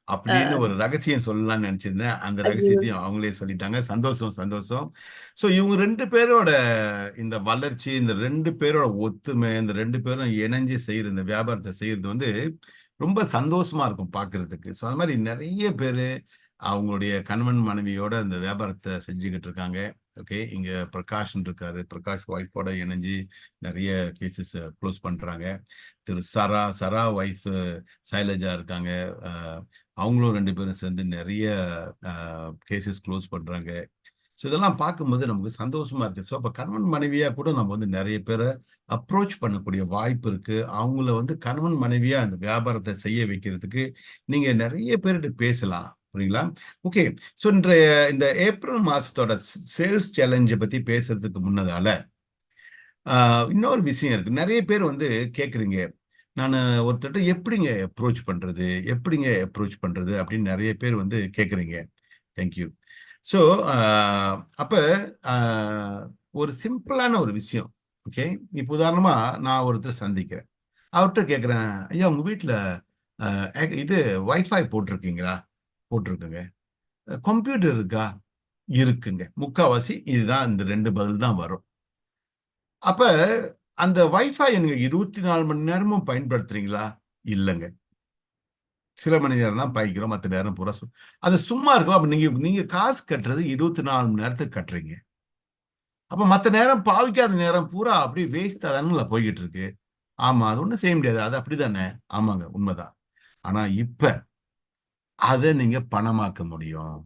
அப்படின்னு ஒரு ரகசியம் சொல்லலாம்னு நினைச்சிருந்தேன். அந்த ஐயோ. ரகசியத்தையும் அவங்களே சொல்லிட்டாங்க. சந்தோஷம் சந்தோஷம். ஸோ இவங்க ரெண்டு பேரோட இந்த வளர்ச்சி, இந்த ரெண்டு பேரோட ஒத்துமை, இந்த ரெண்டு பேரும் இணைஞ்சு செய்யற இந்த வியாபாரத்தை செய்யறது வந்து ரொம்ப சந்தோஷமா இருக்கும் பார்க்கிறதுக்கு. ஸோ அது மாதிரி நிறைய பேர் அவங்களுடைய கணவன் மனைவியோட இந்த வியாபாரத்தை செஞ்சுக்கிட்டு இருக்காங்க. ஓகே, இங்க பிரகாஷ் இருக்காரு. பிரகாஷ் ஒய்ஃபோட இணைஞ்சு நிறைய கேசஸ் க்ளோஸ் பண்றாங்க. திரு சரா ஒய்ஃப் சைலஜா இருக்காங்க. அவங்களும் ரெண்டு பேரும் சேர்ந்து நிறைய கேசஸ் க்ளோஸ் பண்றாங்க. ஸோ இதெல்லாம் பார்க்கும்போது நமக்கு சந்தோஷமா இருக்கு. ஸோ அப்போ கணவன் மனைவியா கூட நம்ம வந்து நிறைய பேரை அப்ரோச் பண்ணக்கூடிய வாய்ப்பு இருக்கு. அவங்கள வந்து கணவன் மனைவியா அந்த வியாபாரத்தை செய்ய வைக்கிறதுக்கு நீங்க நிறைய பேர்கிட்ட பேசலாம். புரியுங்களா? ஓகே. ஸோ இந்த ஏப்ரல் மாசத்தோட சேல்ஸ் சேலஞ்சை பத்தி பேசுறதுக்கு முன்னதால இன்னொரு விஷயம் இருக்கு. நிறைய பேர் வந்து கேட்குறீங்க, நான் ஒருத்தர்கிட்ட எப்படிங்க அப்ரோச் பண்றது, எப்படிங்க அப்ரோச் பண்றது அப்படின்னு நிறைய பேர் வந்து கேட்குறீங்க. தேங்க்யூ. ஸோ அப்ப ஒரு சிம்பிளான ஒரு விஷயம். ஓகே, இப்போ உதாரணமா நான் ஒருத்தர் சந்திக்கிறேன். அவர்கிட்ட கேட்குறேன், ஐயா உங்க வீட்டில் இது வைஃபை போட்டிருக்கீங்களா? போட்டிருக்குங்க. கம்ப்யூட்டர் இருக்கா? இருக்குங்க. முக்காவாசி இதுதான், இந்த ரெண்டு பதில் தான் வரும். அப்ப அந்த வைஃபை நீங்க 24 மணி நேரமும் பயன்படுத்துறீங்களா? இல்லைங்க. சில மணி நேரம் தான் பாய்க்கிறோம், மற்ற நேரம் பூரா அது சும்மா இருக்கும். அப்ப நீங்க காசு கட்டுறது 24 மணி நேரத்துக்கு கட்டுறீங்க. அப்ப மற்ற நேரம் பாவிக்காத நேரம் பூரா அப்படியே வேஸ்டா தானே போய்கிட்டு இருக்கு. ஆமா, அது ஒண்ணும் செய்ய முடியாது, அது அப்படிதானே. ஆமாங்க, உண்மைதான். ஆனா இப்ப அதை நீங்க பணமாக்க முடியும்.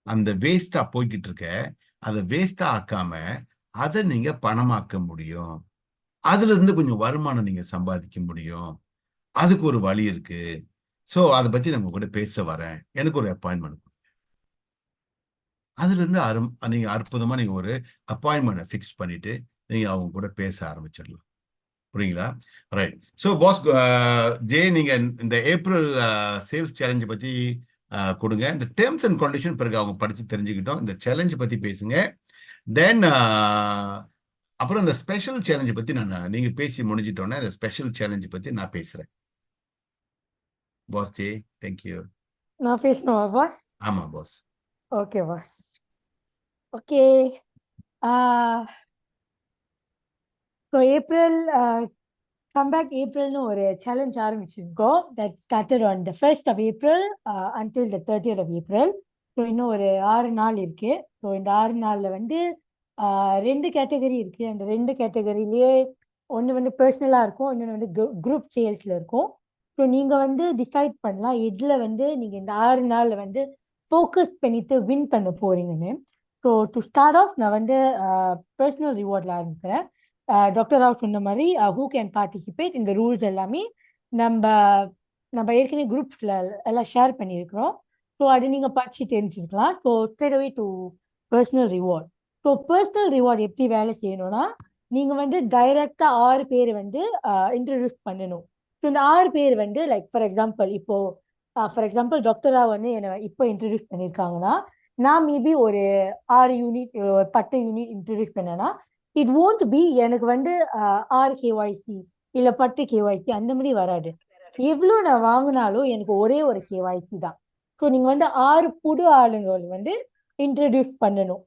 அந்த வேஸ்டா போய்கிட்டு இருக்க அதை வேஸ்டா ஆக்காம அதை நீங்க பணமாக்க முடியும். அதுல இருந்து கொஞ்சம் வருமானம் நீங்க சம்பாதிக்க முடியும். அதுக்கு ஒரு வழி இருக்கு. சோ அதை பத்தி நம்ம கூட பேச வரேன், எனக்கு ஒரு அப்பாயின்மெண்ட். அதுல இருந்து நீங்க அற்புதமா நீங்க ஒரு அப்பாயின்மெண்ட் ஃபிக்ஸ் பண்ணிட்டு நீங்க அவங்க கூட பேச ஆரம்பிச்சிடலாம். புரியுங்களா? ரைட். ஸோ பாஸ் ஜே, நீங்க இந்த ஏப்ரல் சேல்ஸ் சேலஞ்சை பத்தி கொடுங்க. இந்த டேர்ம்ஸ் அண்ட் கண்டிஷன் பிறகு அவங்க படிச்சு தெரிஞ்சுக்கிட்டோம். இந்த சேலஞ்சை பத்தி பேசுங்க. தென் அப்புறம் இந்த ஸ்பெஷல் சேலஞ்சை பத்தி நீங்க பேசி முடிஞ்சிட்டோன்னே அந்த ஸ்பெஷல் சேலஞ்சை பத்தி நான் பேசுறேன். Boss J, thank you. நான் பேசணுமா பாஸ்? ஆமா boss. Okay boss. Okay. So April comeback ஏப்ரல்னு ஒரு சேலஞ்ச் ஆரம்பிச்சிருக்கோம். That started on the 1st of April until the 30th of April. So இன்னும் ஒரு 6 நாள் இருக்கு. ஸோ இந்த 6 நாளில் வந்து 2 கேட்டகரி இருக்கு. அந்த 2 கேட்டகரியிலேயே ஒன்று வந்து பர்சனலாக இருக்கும், இன்னொன்று வந்து குரூப் சேல்ஸில் இருக்கும். ஸோ நீங்கள் வந்து டிசைட் பண்ணலாம் எதில் வந்து நீங்கள் இந்த 6 நாளில் வந்து ஃபோக்கஸ் பண்ணிட்டு வின் பண்ண போறீங்கன்னு. ஸோ டு ஸ்டார்ட் ஆஃப் நான் வந்து பர்சனல் ரிவார்டில் ஆரம்பிக்கிறேன். டாக்டர் ராவ் சொன்ன மாதிரி ஹூ கேன் பார்ட்டிசிபேட், இந்த ரூல்ஸ் எல்லாமே நம்ம ஏற்கனவே குரூப்ஸில் எல்லாம் ஷேர் பண்ணியிருக்கிறோம். ஸோ அது நீங்கள் படித்து தெரிஞ்சுக்கலாம். So straight away to personal reward. So personal reward எப்படி வேலை செய்யணும்னா, நீங்கள் வந்து டைரெக்டாக 6 பேர் வந்து இன்ட்ரடியூஸ் பண்ணணும். ஸோ இந்த 6 பேர் வந்து like for example doctor Rao வந்து என்னை இப்போ இன்ட்ரடியூஸ் பண்ணியிருக்காங்கன்னா, நான் மேபி ஒரு 6 யூனிட் 10 யூனிட் இன்ட்ரடியூஸ் பண்ணேன்னா, இட் won't be எனக்கு வந்து 6 கேஒய்சி இல்லை 10 கேஒய்சி அந்த மாதிரி வராது. எவ்வளோ நான் வாங்கினாலும் எனக்கு ஒரே ஒரு கேஒய்சி தான். ஸோ நீங்கள் வந்து 6 புது ஆளுங்கள் வந்து இன்ட்ரடியூஸ் பண்ணணும்.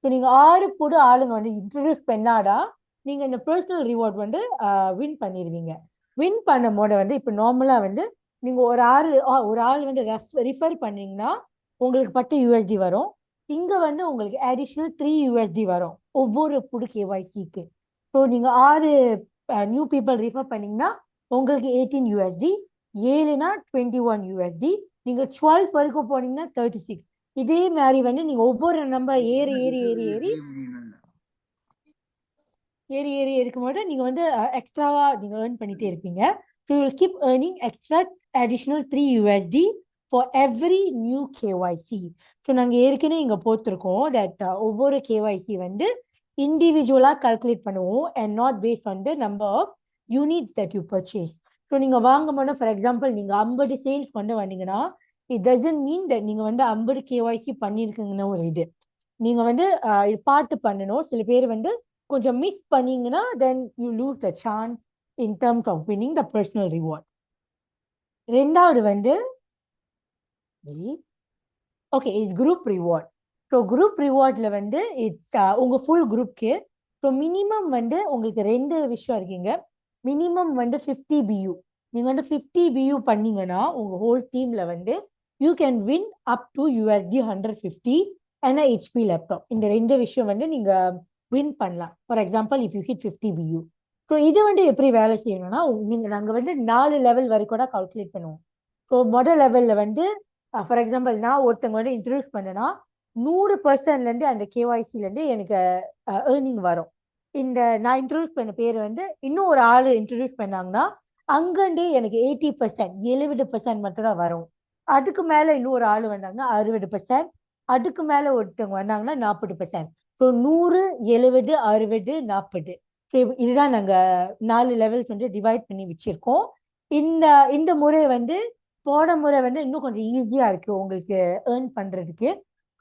ஸோ நீங்கள் 6 புது ஆளுங்க வந்து இன்ட்ரடியூஸ் பண்ணாதான் நீங்கள் இந்த பர்சனல் ரிவார்ட் வந்து வின் பண்ணிடுவீங்க. வின் பண்ணும் போது வந்து இப்போ நார்மலாக வந்து நீங்கள் ஒரு ஆள் வந்து ரிஃபர் பண்ணீங்கன்னா உங்களுக்கு 10 USD வரும். இங்கே வந்து உங்களுக்கு அடிஷ்னல் 3 USD வரும் ஒவ்வொரு புது கேஒய்சிக்கு. ஸோ நீங்கள் 6 நியூ பீப்புள் ரிஃபர் பண்ணீங்கன்னா உங்களுக்கு 18 USD, 7னா 21 USD, நீங்கள் 12 வரைக்கும் போனீங்கன்னா 36. இதே மாதிரி வந்து நீங்கள் ஒவ்வொரு நம்பர் ஏறி இருக்கும்போது நீங்கள் வந்து எக்ஸ்ட்ராவாக நீங்கள் ஏர்ன் பண்ணிகிட்டே இருப்பீங்க. So you will keep earning extra additional 3 USD for every new KYC. So நாங்கள் ஏற்கனவே இங்கே போட்டிருக்கோம் தட் ஒவ்வொரு கேஒய்சி வந்து இண்டிவிஜுவலாக கால்குலேட் பண்ணுவோம் and not based on the number of units that you purchase. So நீங்கள் வாங்கும்போது ஃபார் எக்ஸாம்பிள் நீங்கள் 50 சேல்ஸ் கொண்டு வந்தீங்கன்னா இட் டசன்ட் மீன் தட் நீங்கள் வந்து 50 கேஒய்சி பண்ணியிருக்கீங்கன்னு ஒரு இது. நீங்கள் வந்து பார்த்து பண்ணணும். சில பேர் வந்து கொஞ்சம் மிஸ் பண்ணீங்கன்னா then you lose the chance in terms of winning the personal reward. ரெண்டாவது வந்து okay it's group reward. So group ரிவார்டில் வந்து இட்ஸ் உங்கள் ஃபுல் குரூப்க்கு ஸோ மினிமம் வந்து உங்களுக்கு 2 விஷயம் இருக்கீங்க. மினிமம் வந்து 50 BU. நீங்கள் வந்து 50 BU பண்ணீங்கன்னா உங்கள் ஹோல் டீமில் வந்து you can win up to USD 150 and HP laptop. இந்த 2 விஷயம் வந்து நீங்கள் வின் பண்ணலாம். For example if you hit 50 BU. So இது வந்து எப்படி வேலை செய்யணும்னா நாங்கள் வந்து 4 லெவல் வரைக்கும் கூட கால்குலேட் பண்ணுவோம். ஸோ முதல் லெவலில் வந்து ஃபார் எக்ஸாம்பிள் நான் ஒருத்தவங்க வந்து இன்ட்ரடியூஸ் பண்ணேன்னா 100%லேருந்து அந்த கேஒய்சிலேருந்து எனக்கு ஏர்னிங் வரும். இந்த நான் இன்ட்ரடியூஸ் பண்ண பேர் வந்து இன்னும் ஒரு ஆள் இன்ட்ரடியூஸ் பண்ணாங்கன்னா அங்கேருந்தே எனக்கு 80% 70% மட்டும் தான் வரும். அதுக்கு மேலே இன்னும் ஒரு ஆள் வந்தாங்கன்னா 60%, அதுக்கு மேலே ஒருத்தவங்க வந்தாங்கன்னா 40%. ஸோ 100, 70, 60, 40. ஸோ இதுதான் நாங்கள் 4 லெவல்ஸ் வந்து டிவைட் பண்ணி வச்சுருக்கோம். இந்த முறை வந்து போன முறை வந்து இன்னும் கொஞ்சம் ஈஸியாக இருக்குது உங்களுக்கு ஏர்ன் பண்ணுறதுக்கு.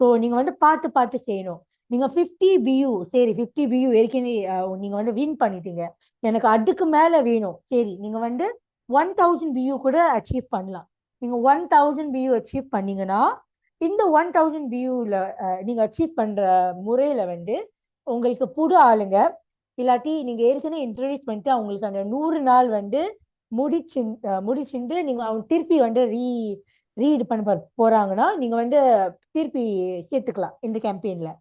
ஸோ நீங்கள் வந்து பார்த்து செய்யணும். நீங்கள் 50 BU சரி 50 BU ஏற்கனவே நீங்கள் வந்து வின் பண்ணிட்டீங்க, எனக்கு அதுக்கு மேலே வேணும். சரி நீங்கள் வந்து 1000 BU கூட அச்சீவ் பண்ணலாம். நீங்கள் 1000 BU அச்சீவ் பண்ணீங்கன்னா இந்த 1000 BUவில் நீங்கள் அச்சீவ் பண்ணுற முறையில் வந்து உங்களுக்கு புது ஆளுங்க இல்லாட்டி நீங்கள் ஏற்கனவே இன்ட்ரடியூஸ் பண்ணிட்டு அவங்களுக்கு அந்த 100 நாள் வந்து முடிச்சுட்டு நீங்கள் அவங்க திருப்பி வந்து ரீட் பண்ண போகிறாங்கன்னா நீங்கள் வந்து திருப்பி சேர்த்துக்கலாம் இந்த கேம்பெயினில்.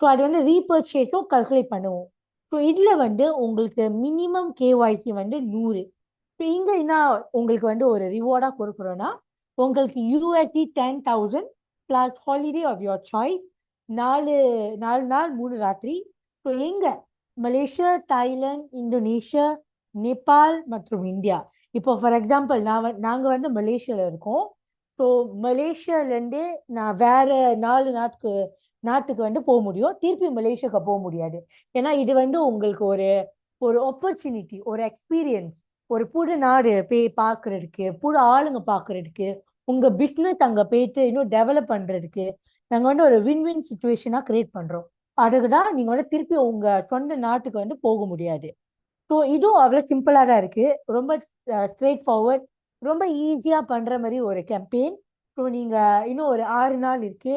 ஸோ அது வந்து ரீபர்ச்சேஸும் கால்குலேட் பண்ணுவோம். ஸோ இதில் வந்து உங்களுக்கு மினிமம் கேஒய்சி வந்து 100. ஸோ இங்கே என்ன உங்களுக்கு வந்து ஒரு ரிவார்டாக கொடுக்குறோன்னா உங்களுக்கு USD 10,000 plus holiday of your choice 4 நாள் 3 ராத்திரி. ஸோ எங்கே மலேசியா, தாய்லாந்து, இந்தோனேஷியா, நேபாள் மற்றும் இந்தியா. இப்போ ஃபார் எக்ஸாம்பிள் நாங்கள் வந்து மலேசியாவில் இருக்கோம். ஸோ மலேசியாவிலேருந்தே நான் வேறு 4 நாட்டுக்கு வந்து போக முடியும், திருப்பி மலேசியாவுக்கு போக முடியாது. ஏன்னா இது வந்து உங்களுக்கு ஒரு ஆப்பர்ச்சுனிட்டி, ஒரு எக்ஸ்பீரியன்ஸ், ஒரு புது நாடு பார்க்குறதுக்கு, புது ஆளுங்க பார்க்குறதுக்கு, உங்கள் பிஸ்னஸ் அங்கே போயிட்டு இன்னும் டெவலப் பண்ணுறதுக்கு நாங்கள் வந்து ஒரு வின்-வின் சுச்சுவேஷனாக க்ரியேட் பண்ணுறோம். அதுக்குதான் நீங்க வந்து திருப்பி உங்க சொந்த நாட்டுக்கு வந்து போக முடியாது. ஸோ இதுவும் அவ்வளோ சிம்பிளாக தான் இருக்கு. ரொம்ப ஸ்ட்ரெயிட் ஃபார்வர்ட், ரொம்ப ஈஸியா பண்ற மாதிரி ஒரு கேம்பெயின். ஸோ நீங்க இன்னும் ஒரு 6 நாள் இருக்கு.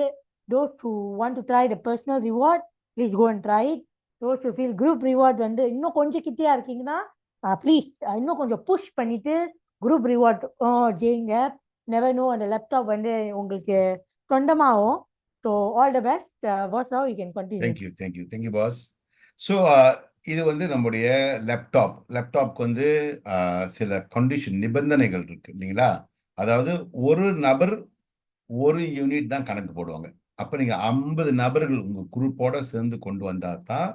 those who want to try the personal reward, please go and try it. those who feel group reward வந்து இன்னும் கொஞ்சம் கிட்டியா இருக்கீங்கன்னா ப்ளீஸ் இன்னும் கொஞ்சம் புஷ் பண்ணிட்டு குரூப் ரிவார்ட் ஜெயிங்க. நெவர் நோ, அந்த லேப்டாப் வந்து உங்களுக்கு சொந்தமாகும். So all the best what's now you can continue. Thank you boss. So இது வந்து நம்முடைய லேப்டாப்க்கு வந்து சில கண்டிஷன் நிபந்தனைகள் இருக்கு இல்லைங்களா? அதாவது ஒரு நபர் ஒரு யூனிட் தான் கணக்கு போடுவாங்க. அப்போ நீங்கள் 50 நபர்கள் உங்கள் குரூப்போட சேர்ந்து கொண்டு வந்தால் தான்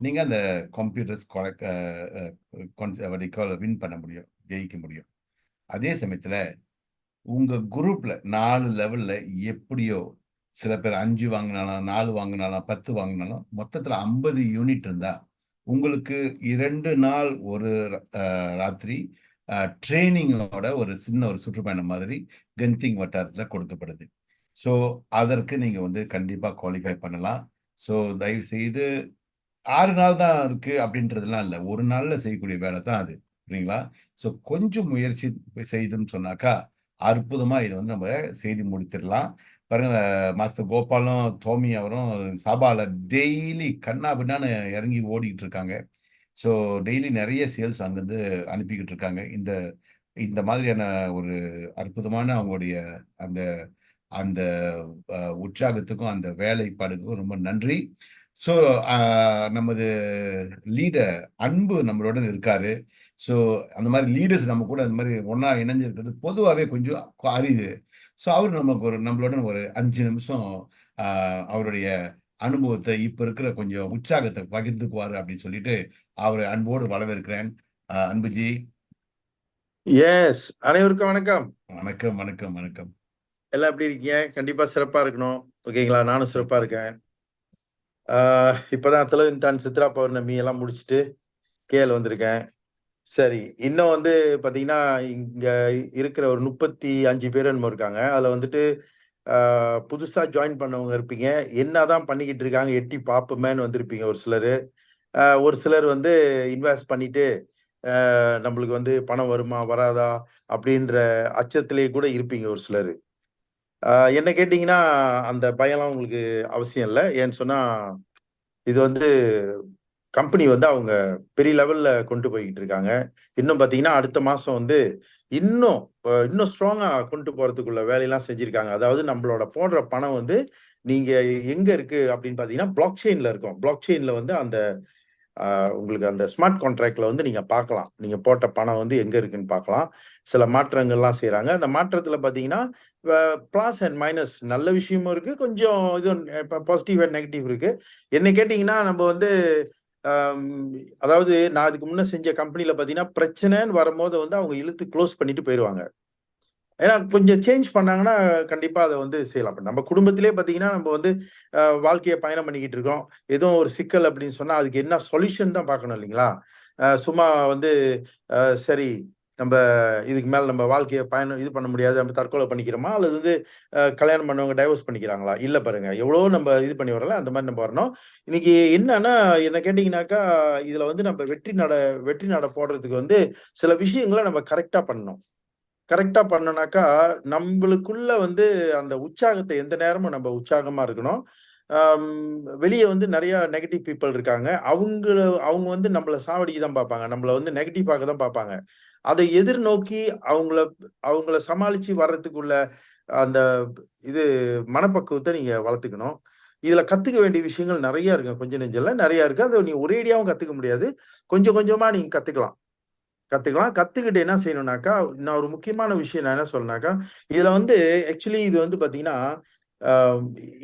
நீங்கள் அந்த கம்ப்யூட்டர்ஸ் வின் பண்ண முடியும், ஜெயிக்க முடியும். அதே சமயத்தில் உங்கள் குரூப்பில் 4 லெவலில் எப்படியோ சில பேர் 5 வாங்கினாலும் 4 வாங்கினாலும் 10 வாங்கினாலும் மொத்தத்தில் 50 யூனிட் இருந்தால் உங்களுக்கு 2 நாள் ஒரு ராத்திரி ட்ரைனிங்கோட ஒரு சின்ன ஒரு சுற்றுப்பயணம் மாதிரி கென்திங் வட்டாரத்தில் கொடுக்கப்படுது. ஸோ அதற்கு நீங்கள் வந்து கண்டிப்பாக குவாலிஃபை பண்ணலாம். ஸோ தயவு செய்து 6 நாள் தான் இருக்கு அப்படின்றதுலாம் இல்லை, ஒரு நாளில் செய்யக்கூடிய வேலை தான் அது, சரிங்களா? ஸோ கொஞ்சம் முயற்சி செய்துன்னு சொன்னாக்கா அற்புதமாக இதை வந்து நம்ம செய்து முடித்திடலாம். பாருங்க, மாஸ்டர் கோபாலும் தோமி அவரும் சபால டெய்லி கண்ணா பின்னான்னு இறங்கி ஓடிக்கிட்டு இருக்காங்க. ஸோ டெய்லி நிறைய சேல்ஸ் அங்கேருந்து அனுப்பிக்கிட்டு இருக்காங்க. இந்த மாதிரியான ஒரு அற்புதமான அவங்களுடைய அந்த அந்த உற்சாகத்துக்கும் அந்த வேலைப்பாடுக்கும் ரொம்ப நன்றி. ஸோ நமது லீடர் அன்பு நம்மளுடன் இருக்காரு. ஸோ அந்த மாதிரி லீடர்ஸ் நம்ம கூட அந்த மாதிரி ஒன்றா இணைஞ்சிருக்கிறது பொதுவாகவே கொஞ்சம் அரிது. ஸோ அவர் நம்மளுடன் ஒரு 5 நிமிஷம் அவருடைய அனுபவத்தை இப்போ இருக்கிற கொஞ்சம் உற்சாகத்தை பகிர்ந்துக்குவாரு அப்படின்னு சொல்லிட்டு அவரை அன்போடு வரவேற்கிறேன். அன்புஜி. எஸ், அனைவருக்கும் வணக்கம். வணக்கம் வணக்கம் வணக்கம். எல்லாம் எப்படி இருக்கீங்க? கண்டிப்பா சிறப்பா இருக்கணும். ஓகேங்களா? நானும் சிறப்பா இருக்கேன். இப்பதான் தலைவன் சித்ரா பௌர்ணமி எல்லாம் முடிச்சுட்டு கேள் வந்திருக்கேன். சரி, இன்னும் வந்து பாத்தீங்கன்னா இங்க இருக்கிற ஒரு 35 பேர் என்னமோ இருக்காங்க. அதுல வந்துட்டு புதுசா ஜாயின் பண்ணவங்க இருப்பீங்க. என்னதான் பண்ணிக்கிட்டு இருக்காங்க எட்டி பாப்பமேன்னு வந்திருப்பீங்க ஒரு சிலர். ஒரு சிலர் வந்து இன்வெஸ்ட் பண்ணிட்டு நம்மளுக்கு வந்து பணம் வருமா வராதா அப்படின்ற அச்சத்திலேயே கூட இருப்பீங்க ஒரு சிலர். என்ன கேட்டீங்கன்னா அந்த பயம்லாம் உங்களுக்கு அவசியம் இல்லை. ஏன்னு சொன்னா இது வந்து கம்பெனி வந்து அவங்க பெரிய லெவல்ல கொண்டு போய்கிட்டு இருக்காங்க. இன்னும் பாத்தீங்கன்னா அடுத்த மாசம் வந்து இன்னும் ஸ்ட்ராங்கா கொண்டு போறதுக்குள்ள வேலையெல்லாம் செஞ்சிருக்காங்க. அதாவது நம்மளோட போடுற பணம் வந்து நீங்க எங்க இருக்கு அப்படின்னு பாத்தீங்கன்னா பிளாக் செயின்ல இருக்கும். பிளாக் செயின்ல வந்து அந்த உங்களுக்கு அந்த ஸ்மார்ட் கான்ட்ராக்ட்ல வந்து நீங்க பார்க்கலாம், நீங்க போட்ட பணம் வந்து எங்க இருக்குன்னு பார்க்கலாம். சில மாற்றங்கள்லாம் செய்யறாங்க. அந்த மாற்றத்துல பாத்தீங்கன்னா பிளஸ் அண்ட் மைனஸ் நல்ல விஷயமும் இருக்கு, கொஞ்சம் இது பாசிட்டிவ் அண்ட் நெகட்டிவ் இருக்கு. என்ன கேட்டீங்கன்னா நம்ம வந்து அதாவது நான் அதுக்கு முன்ன செஞ்ச கம்பெனில பாத்தீங்கன்னா பிரச்சனைன்னு வரும்போது வந்து அவங்க இழுத்து க்ளோஸ் பண்ணிட்டு போயிடுவாங்க. ஏன்னா கொஞ்சம் சேஞ்ச் பண்ணாங்கன்னா கண்டிப்பா அதை வந்து செய்யலாம். நம்ம குடும்பத்திலே பாத்தீங்கன்னா நம்ம வந்து வாழ்க்கையை பயணம் பண்ணிக்கிட்டு இருக்கோம். ஏதோ ஒரு சிக்கல் அப்படின்னு சொன்னா அதுக்கு என்ன சொல்யூஷன் தான் பார்க்கணும் இல்லைங்களா? சும்மா வந்து சரி நம்ம இதுக்கு மேல நம்ம வாழ்க்கையை இது பண்ண முடியாது, நம்ம தற்கொலை பண்ணிக்கிறோமா அல்லது வந்து கல்யாணம் பண்ணவங்க டைவர்ஸ் பண்ணிக்கிறாங்களா? இல்ல பாருங்க, எவ்வளவோ நம்ம இது பண்ணி வரல, அந்த மாதிரி நம்ம வரணும். இன்னைக்கு என்னன்னா என்ன கேட்டீங்கன்னாக்கா இதுல வந்து நம்ம வெற்றி நட போடுறதுக்கு வந்து சில விஷயங்களை நம்ம கரெக்டா பண்ணணும். கரெக்டா பண்ணனாக்கா நம்மளுக்குள்ள வந்து அந்த உற்சாகத்தை எந்த நேரமும் நம்ம உற்சாகமா இருக்கணும். வெளியே வந்து நிறைய நெகட்டிவ் பீப்புள் இருக்காங்க. அவங்க வந்து நம்மளை சாவடிக்கு தான் பார்ப்பாங்க, நம்மளை வந்து நெகட்டிவாக தான் பார்ப்பாங்க. அதை எதிர்நோக்கி அவங்கள சமாளிச்சு வர்றதுக்குள்ள அந்த இது மனப்பக்குவத்தை நீங்க வளர்த்துக்கணும். இதுல கத்துக்க வேண்டிய விஷயங்கள் நிறைய இருக்கு, கொஞ்சம் நெஞ்சல்ல நிறைய இருக்கு. அதை நீ ஒரேடியாவும் கத்துக்க முடியாது, கொஞ்சம் கொஞ்சமா நீங்க கத்துக்கலாம். கத்துக்கிட்டு என்ன செய்யணும்னாக்கா நான் ஒரு முக்கியமான விஷயம் நான் என்ன சொல்றேன்னாக்கா இதுல வந்து ஆக்சுவலி இது வந்து பாத்தீங்கன்னா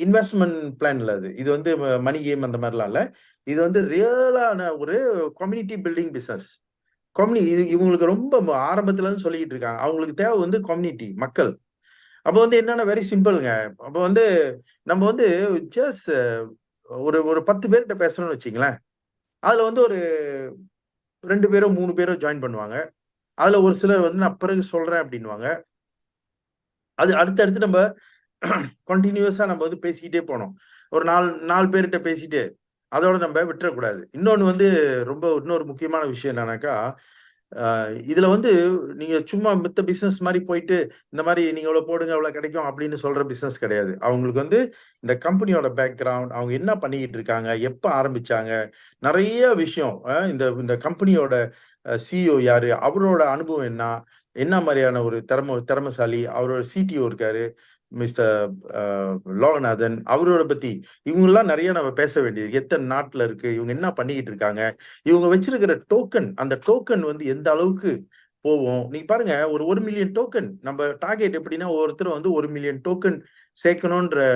இன்வெஸ்ட்மெண்ட் பிளான் இல்ல, இது வந்து மணி கேம் அந்த மாதிரிலாம் இல்ல. இது வந்து ரியலான ஒரு கம்யூனிட்டி பில்டிங் பிசினஸ். இவங்களுக்கு ரொம்ப ஆரம்பத்துல இருந்து சொல்லிக்கிட்டு இருக்காங்க, அவங்களுக்கு தேவை வந்து கம்யூனிட்டி மக்கள். அப்போ வந்து என்னன்னா வெரி சிம்பிள்ங்க. அப்போ வந்து நம்ம வந்து ஜஸ்ட் ஒரு 10 பேர்கிட்ட பேசணும்னு வச்சுங்களேன், அதுல வந்து ஒரு 2 பேரோ 3 பேரோ ஜாயின் பண்ணுவாங்க. அதுல ஒரு சிலர் வந்து நான் பிறகு சொல்றேன் அப்படின்வாங்க. அது அடுத்தடுத்து நம்ம கண்டினியூஸா நம்ம வந்து பேசிக்கிட்டே போனோம். ஒரு 4 பேர்கிட்ட பேசிட்டு அதோட நம்ம விட்டுறக்கூடாது. இன்னொன்று வந்து இன்னொரு முக்கியமான விஷயம் என்னன்னாக்கா, இதுல வந்து நீங்க சும்மா மித்த பிசினஸ் மாதிரி போயிட்டு இந்த மாதிரி நீங்க இவ்வளவு போடுங்க இவ்வளவு கிடைக்கும் அப்படின்னு சொல்ற பிசினஸ் கிடையாது. அவங்களுக்கு வந்து இந்த கம்பெனியோட பேக்ரவுண்ட், அவங்க என்ன பண்ணிக்கிட்டு இருக்காங்க, எப்ப ஆரம்பிச்சாங்க, நிறைய விஷயம், இந்த இந்த கம்பெனியோட சிஇஓ யாரு, அவரோட அனுபவம் என்ன மாதிரியான ஒரு திறமைசாலி, அவரோட சிடிஓ இருக்காரு மிஸ்டர் லோகநாதன், அவரோட பத்தி இவங்கெல்லாம் நிறைய நம்ம பேச வேண்டியது. எத்தனை நாட்டுல இருக்கு, இவங்க என்ன பண்ணிக்கிட்டு இருக்காங்க, இவங்க வச்சிருக்கிற டோக்கன், அந்த டோக்கன் வந்து எந்த அளவுக்கு போவோம். நீங்க பாருங்க, ஒரு 1 மில்லியன் டோக்கன் நம்ம டார்கெட் எப்படின்னா, ஒருத்தர் வந்து 1 மில்லியன் டோக்கன் சேர்க்கணும்ன்ற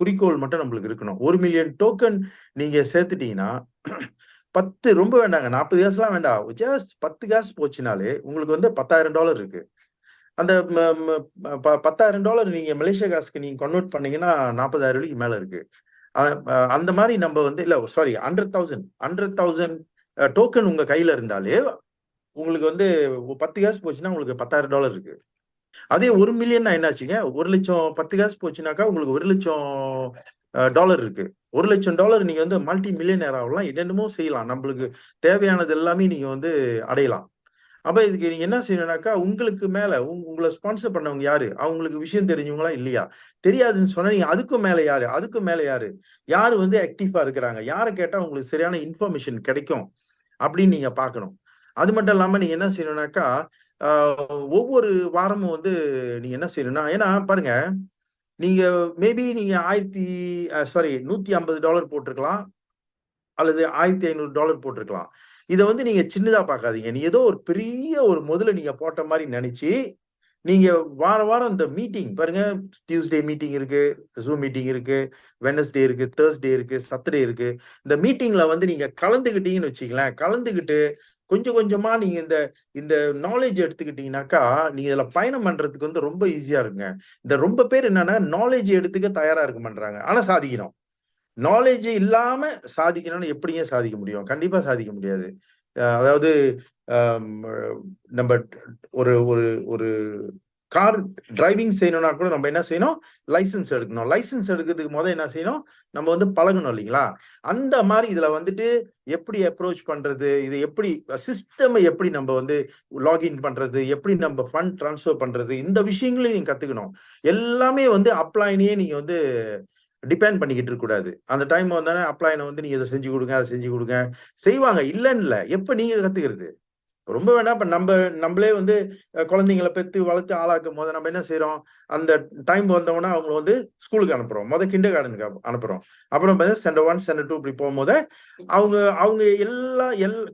குறிக்கோள் மட்டும் நம்மளுக்கு இருக்கணும். 1 மில்லியன் டோக்கன் நீங்க சேர்த்துட்டீங்கன்னா 10 ரொம்ப வேண்டாங்க, 40 கேஸ்லாம் வேண்டாம், ஜஸ்ட் 10 கேஸ் போச்சுனாலே உங்களுக்கு வந்து $10,000 இருக்கு. அந்த $10,000 நீங்க மலேசியா காசுக்கு நீங்க கன்வெர்ட் பண்ணீங்கன்னா 40,000 ரூபாய்க்கு மேல இருக்கு. அந்த மாதிரி நம்ம வந்து இல்ல சாரி 100,000 டோக்கன் உங்க கையில இருந்தாலே உங்களுக்கு வந்து 10 கேஸ் போச்சுன்னா உங்களுக்கு $10,000 இருக்கு. அதே 1 மில்லியன் என்னாச்சுங்க, 1 லட்சம் 10 கேஸ் போச்சுனாக்கா உங்களுக்கு $1 லட்சம் இருக்கு. $1 லட்சம் நீங்க வந்து மல்டி மில்லியனர் ஆகலாம், என்னென்னமோ செய்யலாம், நம்மளுக்கு தேவையானது எல்லாமே நீங்க வந்து அடையலாம். அப்ப இதுக்கு நீங்க என்ன செய்யணும்னாக்கா, உங்களுக்கு மேல உங்களை ஸ்பான்சர் பண்ணவங்க யாரு, அவங்களுக்கு விஷயம் தெரிஞ்சவங்களா இல்லையா, தெரியாதுன்னு சொன்னா நீங்க அதுக்கும் மேல யாரு யாரு வந்து ஆக்டிவா இருக்கிறாங்க, யாரை கேட்டா உங்களுக்கு சரியான இன்ஃபர்மேஷன் கிடைக்கும் அப்படின்னு நீங்க பார்க்கணும். அது மட்டும் இல்லாம நீங்க என்ன செய்யணும்னாக்கா, ஒவ்வொரு வாரமும் வந்து நீங்க என்ன செய்யணும்னா, ஏன்னா பாருங்க, நீங்க மேபி நீங்க $150 போட்டிருக்கலாம் அல்லது $1,500 போட்டிருக்கலாம். இதை வந்து நீங்க சின்னதா பார்க்காதீங்க. நீ ஏதோ ஒரு பெரிய ஒரு முதல்ல நீங்க போட்ட மாதிரி நினைச்சு நீங்க வாரம் இந்த மீட்டிங் பாருங்க, டியூஸ்டே மீட்டிங் இருக்கு, ஜூம் மீட்டிங் இருக்கு, வெனஸ்டே இருக்கு, தேர்ஸ்டே இருக்கு, சாட்டர்டே இருக்கு. இந்த மீட்டிங்ல வந்து நீங்க கலந்துக்கிட்டீங்கன்னு வச்சுக்கலாம், கலந்துக்கிட்டு கொஞ்சம் கொஞ்சமா நீங்க இந்த இந்த நாலேஜ் எடுத்துக்கிட்டீங்கன்னாக்கா நீங்க இதுல பயணம் பண்றதுக்கு வந்து ரொம்ப ஈஸியா இருக்குங்க. இந்த ரொம்ப பேர் என்னன்னா நாலேஜ் எடுத்துக்க தயாரா இருக்க மாட்டாங்க, ஆனா சாதிக்கணும். நாலேஜ் இல்லாம சாதிக்கணும்னு எப்படிங்க சாதிக்க முடியும்? கண்டிப்பா சாதிக்க முடியாது. அதாவது நம்ம ஒரு ஒரு ஒரு கார் டிரைவிங் செய்யணும்னா கூட நம்ம என்ன செய்யணும், லைசன்ஸ் எடுக்கணும். லைசன்ஸ் எடுக்கிறதுக்கு முதல்ல என்ன செய்யணும், நம்ம வந்து பழகணும் இல்லைங்களா? அந்த மாதிரி இதுல வந்துட்டு எப்படி அப்ரோச் பண்றது, இது எப்படி சிஸ்டம், எப்படி நம்ம வந்து லாகின் பண்றது, எப்படி நம்ம ஃபண்ட் டிரான்ஸ்ஃபர் பண்றது, இந்த விஷயங்களையும் நீங்க கத்துக்கணும். எல்லாமே வந்து அப்ளைனையே நீங்க வந்து டிபெண்ட் பண்ணிக்கிட்டு இருக்க கூடாது. அந்த டைம் வந்தானே அப்ளைனை வந்து நீங்க இதை செஞ்சு கொடுங்க, அதை செஞ்சு கொடுங்க, செய்வாங்க, இல்லைன்னு இல்லை. எப்ப நீங்க கத்துக்கிறது ரொம்ப வேணாம். இப்ப நம்மளே வந்து குழந்தைங்களை பெற்று வளர்த்து ஆளாக்கும் போது நம்ம என்ன செய்யறோம், அந்த டைம் வந்தவொன்னா அவங்க வந்து ஸ்கூலுக்கு அனுப்புறோம், கிண்டர் கார்டனுக்கு அனுப்புறோம். அப்புறம் ஸ்டாண்டர்ட் 1 ஸ்டாண்டர்ட் 2 இப்படி போகும்போது அவங்க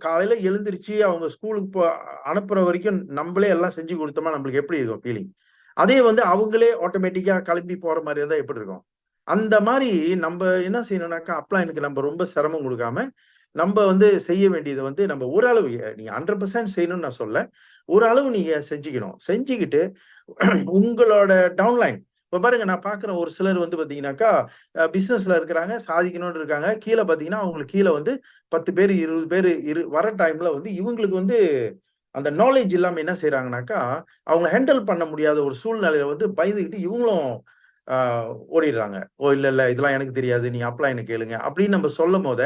காலையில எழுந்திருச்சு அவங்க ஸ்கூலுக்கு அனுப்புற வரைக்கும் நம்மளே எல்லாம் செஞ்சு கொடுத்தோமா நம்மளுக்கு எப்படி இருக்கும் ஃபீலிங்? அதே வந்து அவங்களே ஆட்டோமேட்டிக்கா கிளம்பி போற மாதிரி இருந்தா எப்படி இருக்கும்? அந்த மாதிரி நம்ம என்ன செய்யணும்னாக்கா, அப்ளைனுக்கு நம்ம ரொம்ப சிரமம் கொடுக்காம நம்ம வந்து செய்ய வேண்டியது வந்து நம்ம ஓரளவு, நீங்க 100% செய்யணும்னு நான் சொல்ல, ஓரளவு நீங்க செஞ்சுக்கணும். செஞ்சுக்கிட்டு உங்களோட டவுன்லைன் இப்ப பாருங்க, நான் பாக்குற ஒரு சிலர் வந்து பாத்தீங்கன்னாக்கா பிசினஸ்ல இருக்கிறாங்க, சாதிக்கணும்னு இருக்காங்க. கீழே பாத்தீங்கன்னா அவங்களுக்கு கீழே வந்து 10 பேர் 20 பேர் வர டைம்ல வந்து இவங்களுக்கு வந்து அந்த நாலேஜ் இல்லாம என்ன செய்யறாங்கனாக்கா, அவங்க ஹேண்டில் பண்ண முடியாத ஒரு சூழ்நிலையில வந்து பயந்துக்கிட்டு இவங்களும் ஓடிடுறாங்க. இல்ல இதெல்லாம் எனக்கு தெரியாது, நீ அப்ளைன்னு கேளுங்க அப்படின்னு நம்ம சொல்லும் போத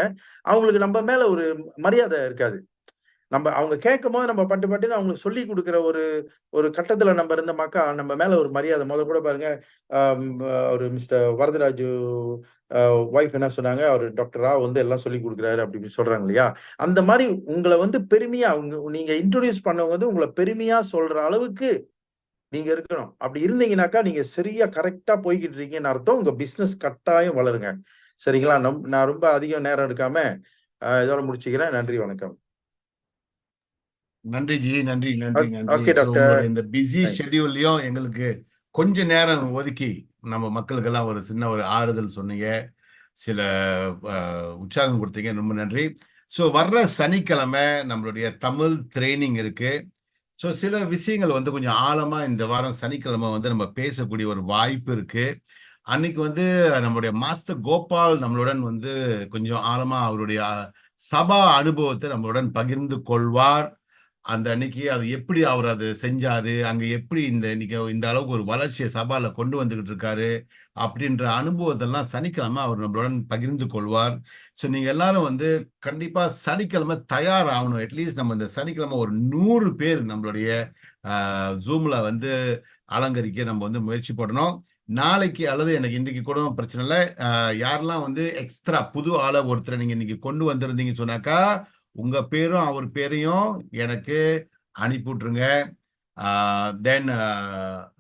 அவங்களுக்கு நம்ம மேல ஒரு மரியாதை இருக்காது. அவங்க கேட்கும் போது நம்ம பட்டுன்னு அவங்களுக்கு சொல்லி கொடுக்குற ஒரு கட்டத்துல நம்ம இருந்தமாக்கா நம்ம மேல ஒரு மரியாதை. கூட பாருங்க, ஒரு மிஸ்டர் வரதராஜு ஒய்ஃப் என்ன சொன்னாங்க, அவர் டாக்டரா வந்து எல்லாம் சொல்லி கொடுக்குறாரு அப்படின்னு சொல்றாங்க இல்லையா? அந்த மாதிரி உங்களை வந்து பெருமையா நீங்க இன்ட்ரோடியூஸ் பண்ணவங்க வந்து உங்களை பெருமையா சொல்ற அளவுக்கு நீங்க இருக்கணும். அப்படி இருந்தீங்கன்னாக்கா நீங்க சரியா கரெக்டா போய்கிட்டு இருக்கீங்கன்னு அர்த்தம். உங்க பிசினஸ் கட்டாயம் வளருங்க. சரிங்களா? நான் ரொம்ப அதிகம் நேரம் எடுக்காம இதோட முடிச்சுக்கிறேன். நன்றி, வணக்கம். நன்றி ஜி, நன்றி நன்றி நன்றி. Okay doctor. உங்களுடைய இந்த பிஸி ஷெட்யூல்லையும் எங்களுக்கு கொஞ்ச நேரம் ஒதுக்கி நம்ம மக்களுக்கெல்லாம் ஒரு சின்ன ஒரு ஆறுதல் சொன்னீங்க, சில உற்சாகம் கொடுத்தீங்க, ரொம்ப நன்றி. ஸோ வர்ற சனிக்கிழமை நம்மளுடைய தமிழ் ட்ரைனிங் இருக்கு. ஸோ சில விஷயங்கள் வந்து கொஞ்சம் ஆழமா இந்த வாரம் சனிக்கிழமை வந்து நம்ம பேசக்கூடிய ஒரு வாய்ப்பு இருக்கு. அன்னைக்கு வந்து நம்மளுடைய மாஸ்டர் கோபால் நம்மளுடன் வந்து கொஞ்சம் ஆழமா அவருடைய சபா அனுபவத்தை நம்மளுடன் பகிர்ந்து கொள்வார். அந்த அன்னைக்கு அது எப்படி அவர் அது செஞ்சாரு, அங்க எப்படி இன்னைக்கு இந்த அளவுக்கு ஒரு வளர்ச்சியை சபால கொண்டு வந்துகிட்டு இருக்காரு அப்படின்ற அனுபவத்தெல்லாம் சனிக்கிழமை அவர் நம்மளுடன் பகிர்ந்து கொள்வார். ஸோ நீங்க எல்லாரும் வந்து கண்டிப்பா சனிக்கிழமை தயாராகணும். அட்லீஸ்ட் நம்ம இந்த சனிக்கிழமை ஒரு 100 பேர் நம்மளுடைய ஜூம்ல வந்து அலங்கரிக்க நம்ம வந்து முயற்சி பண்ணணும். நாளைக்கு அல்லது எனக்கு இன்னைக்கு கூட பிரச்சனை இல்லை. யாரெல்லாம் வந்து எக்ஸ்ட்ரா புது ஆளை ஒருத்தரை நீங்க இன்னைக்கு கொண்டு வந்திருந்தீங்க சொன்னாக்கா உங்க பேரும் அவர் பேரையும் எனக்கு அனுப்பி விட்டுருங்க. தென்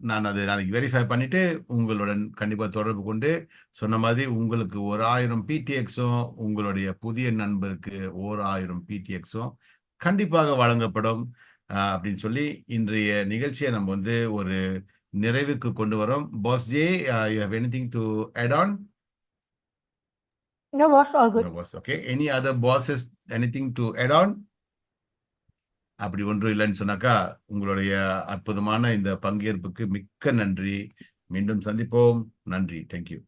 நான் அதை நாளைக்கு வெரிஃபை பண்ணிட்டு உங்களுடன் கண்டிப்பா தொடர்பு கொண்டு சொன்ன மாதிரி உங்களுக்கு 1000 PTXும் உங்களுடைய புதிய நண்பருக்கு 1000 PTXும் கண்டிப்பாக வழங்கப்படும் அப்படின்னு சொல்லி இன்றைய நிகழ்ச்சியை நம்ம வந்து ஒரு நிறைவுக்கு கொண்டு வரோம். Boss J, you have anything to add on? No, boss, all good. No, boss. Okay. Any other bosses, anything to add on? அப்படி ஒன்றும் இல்லைன்னு சொன்னாக்கா உங்களுடைய அற்புதமான இந்த பங்கேற்புக்கு மிக்க நன்றி. மீண்டும் சந்திப்போம். நன்றி. தேங்க்யூ.